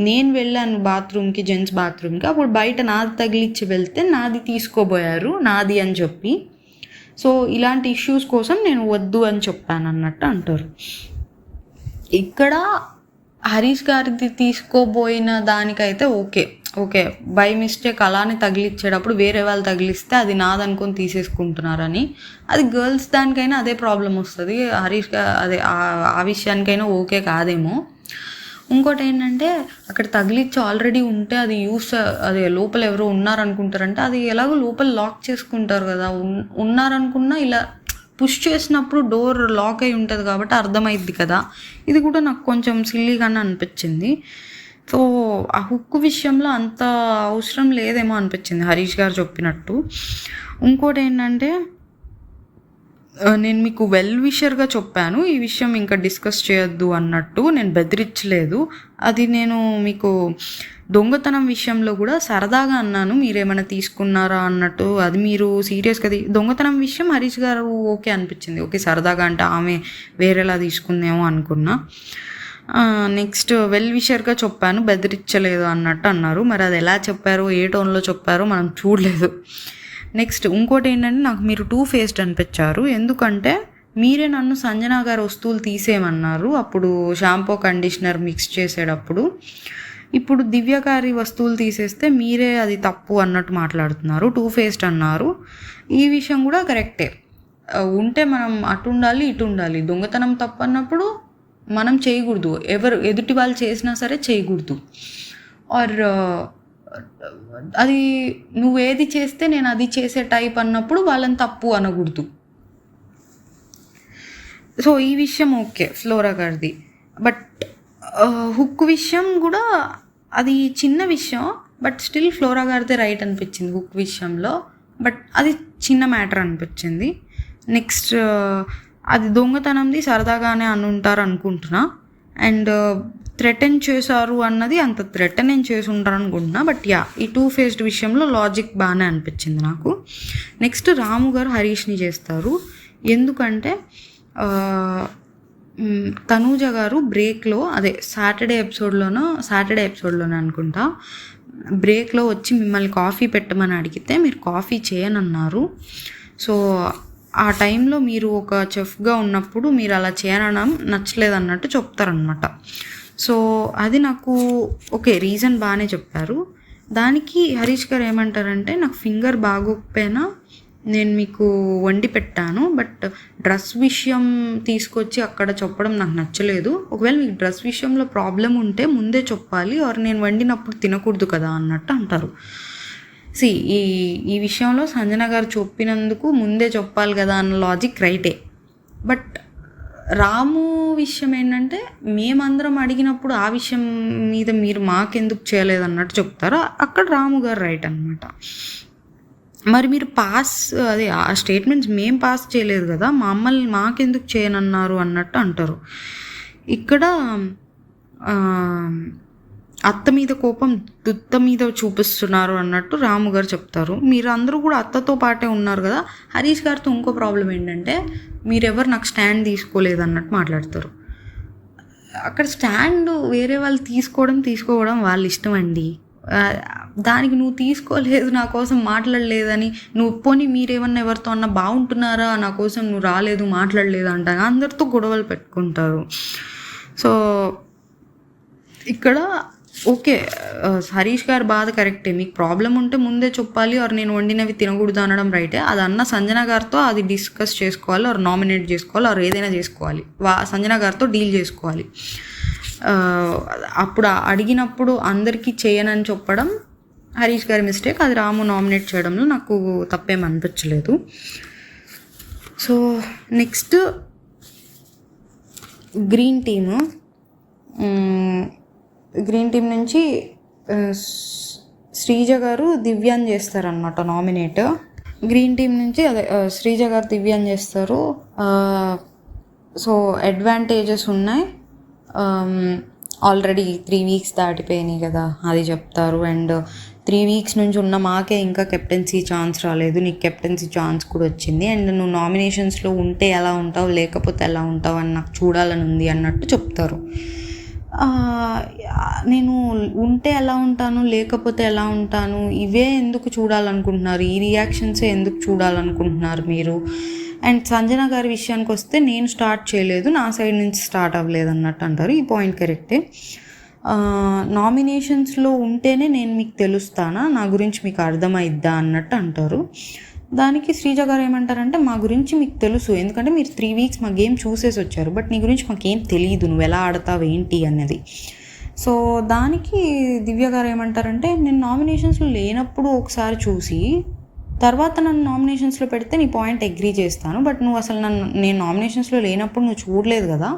నేను వెళ్ళాను బాత్రూమ్కి, జెంట్స్ బాత్రూమ్కి, అప్పుడు బయట నాది తగిలిచ్చి వెళ్తే నాది తీసుకోబోయారు, నాది అని చెప్పి. సో ఇలాంటి ఇష్యూస్ కోసం నేను వద్దు అని చెప్పాను అన్నట్టు అంటారు. ఇక్కడ హరీష్ గారిది తీసుకోబోయిన దానికైతే ఓకే బై మిస్టేక్ అలానే తగిలిచ్చేటప్పుడు వేరే వాళ్ళు తగిలిస్తే అది నాదనుకొని తీసేసుకుంటున్నారని. అది గర్ల్స్ దానికైనా అదే ప్రాబ్లం వస్తుంది, హరీష్ ఆ విషయానికైనా ఓకే కాదేమో. ఇంకోటి ఏంటంటే, అక్కడ తగిలిచ్చి ఆల్రెడీ ఉంటే అది లోపల ఎవరో ఉన్నారనుకుంటారంటే అది ఎలాగో లోపల లాక్ చేసుకుంటారు కదా, ఉన్నారనుకున్నా ఇలా పుష్ చేసినప్పుడు డోర్ లాక్ అయి ఉంటుంది కాబట్టి అర్థమైద్ది కదా. ఇది కూడా నాకు కొంచెం సిల్లీగానే అనిపించింది. సో ఆ హుక్ విషయంలో అంత అవసరం లేదేమో అనిపించింది హరీష్ గారు చెప్పినట్టు. ఇంకోటి ఏంటంటే, నేను మీకు వెల్ విషర్గా చెప్పాను ఈ విషయం ఇంకా డిస్కస్ చేయొద్దు అన్నట్టు, నేను బెదిరించలేదు. అది నేను మీకు దొంగతనం విషయంలో కూడా సరదాగా అన్నాను, మీరేమైనా తీసుకున్నారా అన్నట్టు. అది మీరు సీరియస్గా దొంగతనం విషయం హరీష్ గారు ఓకే అనిపించింది, ఓకే సరదాగా అంటే ఆమె వేరేలా తీసుకుందేమో అనుకున్నా. నెక్స్ట్ వెల్ విషర్గా చెప్పాను, బెదిరించలేదు అన్నట్టు అన్నారు. మరి అది ఎలా చెప్పారో, ఏ టోన్లో చెప్పారో మనం చూడలేదు. నెక్స్ట్ ఇంకోటి ఏంటంటే, నాకు మీరు 2 ఫేస్డ్ అనిపించారు. ఎందుకంటే మీరే నన్ను సంజన గారి వస్తువులు తీసేయమన్నారు అప్పుడు షాంపూ కండిషనర్ మిక్స్ చేసేటప్పుడు. ఇప్పుడు దివ్య గారి వస్తువులు తీసేస్తే మీరే అది తప్పు అన్నట్టు మాట్లాడుతున్నారు, 2 ఫేస్డ్ అన్నారు. ఈ విషయం కూడా కరెక్టే. ఉంటే మనం అటు ఉండాలి ఇటు ఉండాలి. దొంగతనం తప్పు అన్నప్పుడు మనం చేయకూడదు, ఎదుటి వాళ్ళు చేసినా సరే చేయకూడదు. ఆర్ అది నువ్వేది చేస్తే నేను అది చేసే టైప్ అన్నప్పుడు వాళ్ళని తప్పు అనకూడదు. సో ఈ విషయం ఓకే ఫ్లోరా గారిది. బట్ హుక్ విషయం కూడా అది చిన్న విషయం, బట్ స్టిల్ ఫ్లోరా గారిదే రైట్ అనిపించింది హుక్ విషయంలో. బట్ అది చిన్న మ్యాటర్ అనిపించింది. నెక్స్ట్ అది దొంగతనంది సరదాగానే అనుంటారు అనుకుంటున్నా. అండ్ థ్రెటన్ చేశారు అన్నది అంత థ్రెటన్ ఏం చేసి ఉంటారు అనుకుంటున్నా. బట్ ఈ 2 ఫేస్డ్ విషయంలో లాజిక్ బాగానే అనిపించింది నాకు. నెక్స్ట్ రాము గారు హరీష్ని చేస్తారు. ఎందుకంటే తనూజ గారు బ్రేక్లో, సాటర్డే ఎపిసోడ్లోనే అనుకుంటా, బ్రేక్లో వచ్చి మిమ్మల్ని కాఫీ పెట్టమని అడిగితే మీరు కాఫీ చేయనన్నారు. సో ఆ టైంలో మీరు ఒక చెఫ్గా ఉన్నప్పుడు మీరు అలా చేయనడం నచ్చలేదు అన్నట్టు చెప్తారనమాట. సో అది నాకు ఓకే, రీజన్ బాగానే చెప్పారు. దానికి హరీష్ గారు ఏమంటారంటే, నాకు ఫింగర్ బాగోకపోయినా నేను మీకు వండి పెట్టాను, బట్ డ్రెస్ విషయం తీసుకొచ్చి అక్కడ చెప్పడం నాకు నచ్చలేదు. ఒకవేళ మీకు డ్రెస్ విషయంలో ప్రాబ్లం ఉంటే ముందే చెప్పాలి, ఆర్ నేను వండినప్పుడు తినకూడదు కదా అన్నట్టు అంటారు. ఈ విషయంలో సంజన గారు చెప్పినందుకు ముందే చెప్పాలి కదా అన్న లాజిక్ రైటే. బట్ రాము విషయం ఏంటంటే, మేమందరం అడిగినప్పుడు ఆ విషయం మీద మీరు మాకెందుకు చేయలేదు అన్నట్టు చెప్తారు. అక్కడ రాము గారు రైట్ అనమాట. మరి మీరు అదే ఆ స్టేట్మెంట్స్ మేము పాస్ చేయలేదు కదా, మమ్మల్ని మాకెందుకు చేయనన్నారు అన్నట్టు అంటారు. ఇక్కడ అత్త మీద కోపం దుత్త మీద చూపిస్తున్నారు అన్నట్టు రాము గారు చెప్తారు. మీరు అందరూ కూడా అత్తతో పాటే ఉన్నారు కదా. హరీష్ గారితో ఇంకో ప్రాబ్లం ఏంటంటే, మీరెవరు నాకు స్టాండ్ తీసుకోలేదు అన్నట్టు మాట్లాడతారు. అక్కడ స్టాండ్ వేరే వాళ్ళు తీసుకోవడం వాళ్ళ ఇష్టం అండి. దానికి నువ్వు తీసుకోలేదు, నా కోసం మాట్లాడలేదని నువ్వు పోనీ మీరేమన్నా ఎవరితో అన్నా బాగుంటున్నారా, నా కోసం నువ్వు రాలేదు మాట్లాడలేదు అంటాను. అందరితో గొడవలు పెట్టుకుంటారు. సో ఇక్కడ ఓకే, హరీష్ గారు బాధ కరెక్టే. మీకు ప్రాబ్లం ఉంటే ముందే చెప్పాలి, ఆర్ నేను వండినవి తినకూడదు అనడం రైటే. అది అన్న సంజన గారితో అది డిస్కస్ చేసుకోవాలి, ఆర్ నామినేట్ చేసుకోవాలి, ఆర్ ఏదైనా చేసుకోవాలి, సంజన గారితో డీల్ చేసుకోవాలి. అప్పుడు అడిగినప్పుడు అందరికీ చేయనని చెప్పడం హరీష్ గారి మిస్టేక్. అది రాము నామినేట్ చేయడంలో నాకు తప్పేం అనిపించలేదు. సో నెక్స్ట్ గ్రీన్ టీమ్ నుంచి శ్రీజ గారు దివ్యాన్ చేస్తారనమాట నామినేట్. గ్రీన్ టీమ్ నుంచి శ్రీజ గారు దివ్యాన్ చేస్తారు. సో అడ్వాంటేజెస్ ఉన్నాయి. ఆల్రెడీ 3 వీక్స్ దాటిపోయినాయి కదా, అది చెప్తారు. అండ్ 3 వీక్స్ నుంచి ఉన్న మాకే ఇంకా కెప్టెన్సీ ఛాన్స్ రాలేదు, నీకు కెప్టెన్సీ ఛాన్స్ కూడా వచ్చింది. అండ్ నువ్వు నామినేషన్స్లో ఉంటే ఎలా ఉంటావు, లేకపోతే ఎలా ఉంటావు అని నాకు చూడాలని ఉంది అన్నట్టు చెప్తారు. నేను ఉంటే ఎలా ఉంటాను, లేకపోతే ఎలా ఉంటాను, ఇవే ఎందుకు చూడాలనుకుంటున్నారు, ఈ రియాక్షన్సే ఎందుకు చూడాలనుకుంటున్నారు మీరు? అండ్ సంజన గారి విషయానికి వస్తే, నేను స్టార్ట్ చేయలేదు, నా సైడ్ నుంచి స్టార్ట్ అవ్వలేదు అన్నట్టు అంటారు. ఈ పాయింట్ కరెక్టే. నామినేషన్స్లో ఉంటేనే నేను మీకు తెలుస్తానా, నా గురించి మీకు అర్థమైద్దా అన్నట్టు అంటారు. దానికి శ్రీజ గారు ఏమంటారంటే, మా గురించి మీకు తెలుసు, ఎందుకంటే మీరు 3 వీక్స్ మా గేమ్ చూసేసి వచ్చారు, బట్ నీ గురించి మాకేం తెలియదు, నువ్వు ఎలా ఆడతావు ఏంటి అన్నది. సో దానికి దివ్య గారు ఏమంటారంటే, నేను నామినేషన్స్లో లేనప్పుడు ఒకసారి చూసి తర్వాత నన్ను నామినేషన్స్లో పెడితే నీ పాయింట్ అగ్రీ చేస్తాను, బట్ నువ్వు అసలు నేను నామినేషన్స్లో లేనప్పుడు నువ్వు చూడలేదు కదా,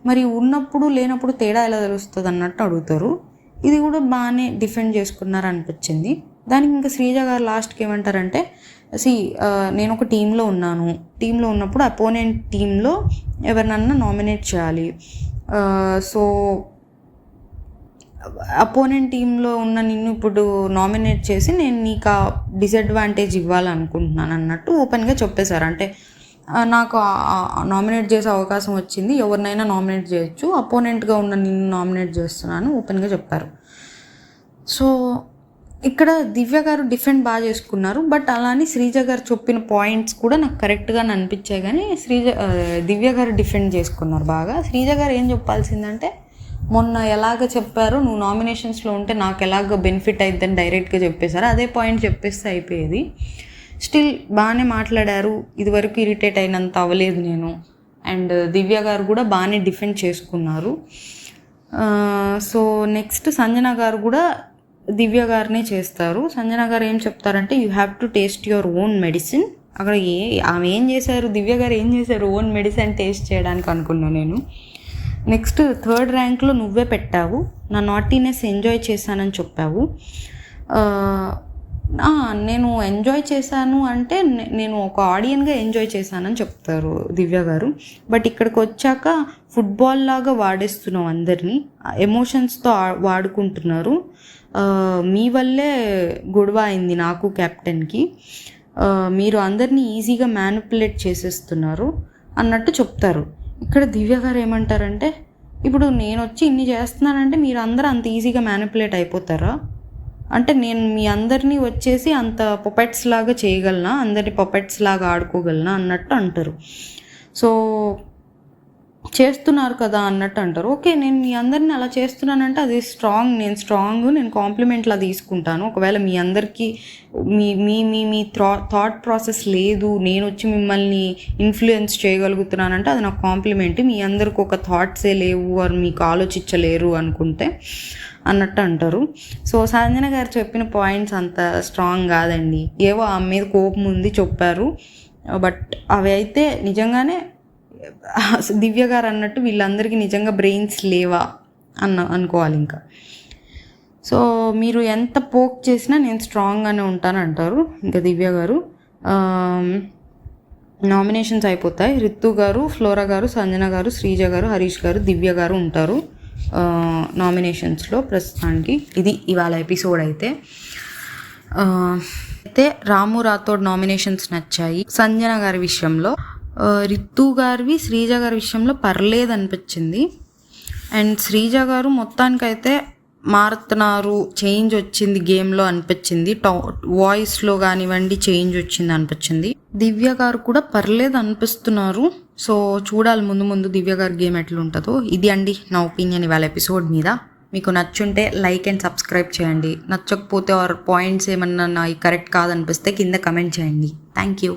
మరి ఉన్నప్పుడు లేనప్పుడు తేడా ఎలా తెలుస్తుంది అన్నట్టు అడుగుతారు. ఇది కూడా బాగానే డిఫెండ్ చేసుకున్నారు అనిపించింది. దానికి ఇంకా శ్రీజ గారు లాస్ట్కి ఏమంటారంటే, నేను ఒక టీంలో ఉన్నప్పుడు అపోనెంట్ టీంలో ఎవరినన్నా నామినేట్ చేయాలి. సో అపోనెంట్ టీంలో ఉన్న నిన్ను ఇప్పుడు నామినేట్ చేసి నేను నీకు ఆ డిసడ్వాంటేజ్ ఇవ్వాలనుకుంటున్నాను అన్నట్టు ఓపెన్గా చెప్పేశారు. అంటే నాకు నామినేట్ చేసే అవకాశం వచ్చింది, ఎవరినైనా నామినేట్ చేయొచ్చు, అపోనెంట్గా ఉన్న నిన్ను నామినేట్ చేస్తున్నాను ఓపెన్గా చెప్పారు. సో ఇక్కడ దివ్య గారు డిఫెండ్ బాగా చేసుకున్నారు. బట్ అలానే శ్రీజ గారు చెప్పిన పాయింట్స్ కూడా నాకు కరెక్ట్గా అనిపించాయి, కానీ దివ్య గారు డిఫెండ్ చేసుకున్నారు బాగా. శ్రీజ గారు ఏం చెప్పాల్సిందంటే, మొన్న ఎలాగ చెప్పారు, నువ్వు నామినేషన్స్లో ఉంటే నాకు ఎలాగ బెనిఫిట్ అయిద్దని డైరెక్ట్గా చెప్పేశారు, అదే పాయింట్ చెప్పేస్తే అయిపోయేది. స్టిల్ బాగానే మాట్లాడారు, ఇదివరకు ఇరిటేట్ అయినంత అవ్వలేదు నేను. అండ్ దివ్య గారు కూడా బాగానే డిఫెండ్ చేసుకున్నారు. సో నెక్స్ట్ సంజన గారు కూడా దివ్య గారినే చేస్తారు. సంజన గారు ఏం చెప్తారంటే, you have to taste your own medicine. అక్కడ ఆమె ఏం చేశారు, దివ్య గారు ఏం చేశారు ఓన్ మెడిసిన్ టేస్ట్ చేయడానికి అనుకున్నాను నేను. నెక్స్ట్ 3rd ర్యాంక్లో నువ్వే పెట్టావు, నా నాటీనెస్ ఎంజాయ్ చేశానని చెప్పావు. నేను ఎంజాయ్ చేశాను అంటే నేను ఒక ఆడియన్గా ఎంజాయ్ చేశానని చెప్తారు దివ్య గారు. బట్ ఇక్కడికి వచ్చాక ఫుట్బాల్ లాగా వాడేస్తున్నావు అందరినీ, ఎమోషన్స్తో వాడుకుంటున్నారు, మీ వల్లే గొడవ అయింది నాకు కెప్టెన్కి, మీరు అందరినీ ఈజీగా మ్యానిపులేట్ చేసేస్తున్నారు అన్నట్టు చెప్తారు. ఇక్కడ దివ్య గారు ఏమంటారంటే, ఇప్పుడు నేను వచ్చి ఇన్ని చేస్తున్నానంటే మీరు అందరూ అంత ఈజీగా మ్యానిపులేట్ అయిపోతారా, అంటే నేను మీ అందరినీ వచ్చేసి అంత పపెట్స్ లాగా చేయగలనా, అందరినీ పపెట్స్ లాగా ఆడుకోగలనా అన్నట్టు అంటారు. సో చేస్తున్నారు కదా అన్నట్టు అంటారు. ఓకే, నేను మీ అందరిని అలా చేస్తున్నానంటే అది స్ట్రాంగ్, నేను కాంప్లిమెంట్లా తీసుకుంటాను. ఒకవేళ మీ అందరికీ మీ మీ మీ మీ థాట్ ప్రాసెస్ లేదు, నేను వచ్చి మిమ్మల్ని ఇన్ఫ్లుయెన్స్ చేయగలుగుతున్నానంటే అది నాకు కాంప్లిమెంట్. మీ అందరికి ఒక థాట్సే లేవు ఆర్ మీకు ఆలోచించలేరు అనుకుంటే అన్నట్టు అంటారు. సో సంజన గారు చెప్పిన పాయింట్స్ అంత స్ట్రాంగ్ కాదండి. ఏవో ఆమె మీద కోపం ఉంది చెప్పారు, బట్ అవి అయితే నిజంగానే దివ్య గారు అన్నట్టు వీళ్ళందరికీ నిజంగా బ్రెయిన్స్ లేవా అనుకోవాలి. ఇంకా సో మీరు ఎంత పోక్ చేసినా నేను స్ట్రాంగ్గానే ఉంటాను అంటారు. ఇంకా దివ్య గారు నామినేషన్స్ అయిపోతాయి. రితు గారు, ఫ్లోరా గారు, సంజన గారు, శ్రీజ గారు, హరీష్ గారు, దివ్య గారు ఉంటారు నామినేషన్స్లో ప్రస్తుతానికి. ఇది ఇవాళ ఎపిసోడ్ అయితే రాము రాథోడ్ నామినేషన్స్ నచ్చాయి. సంజన గారి విషయంలో, రితు గారివి, శ్రీజ గారి విషయంలో పర్లేదు అనిపించింది. అండ్ శ్రీజ గారు మొత్తానికైతే మారుతున్నారు, చేంజ్ వచ్చింది గేమ్లో అనిపించింది. వాయిస్లో కానివ్వండి చేంజ్ వచ్చింది అనిపించింది. దివ్య గారు కూడా పర్లేదు అనిపిస్తున్నారు. సో చూడాలి ముందు దివ్య గారి గేమ్ ఎట్లుంటుందో. ఇది అండి నా ఒపీనియన్ ఇవాళ ఎపిసోడ్ మీద. మీకు నచ్చుంటే లైక్ అండ్ సబ్స్క్రైబ్ చేయండి. నచ్చకపోతే ఆర్ పాయింట్స్ ఏమన్నా కరెక్ట్ కాదనిపిస్తే కింద కమెంట్ చేయండి. Thank you.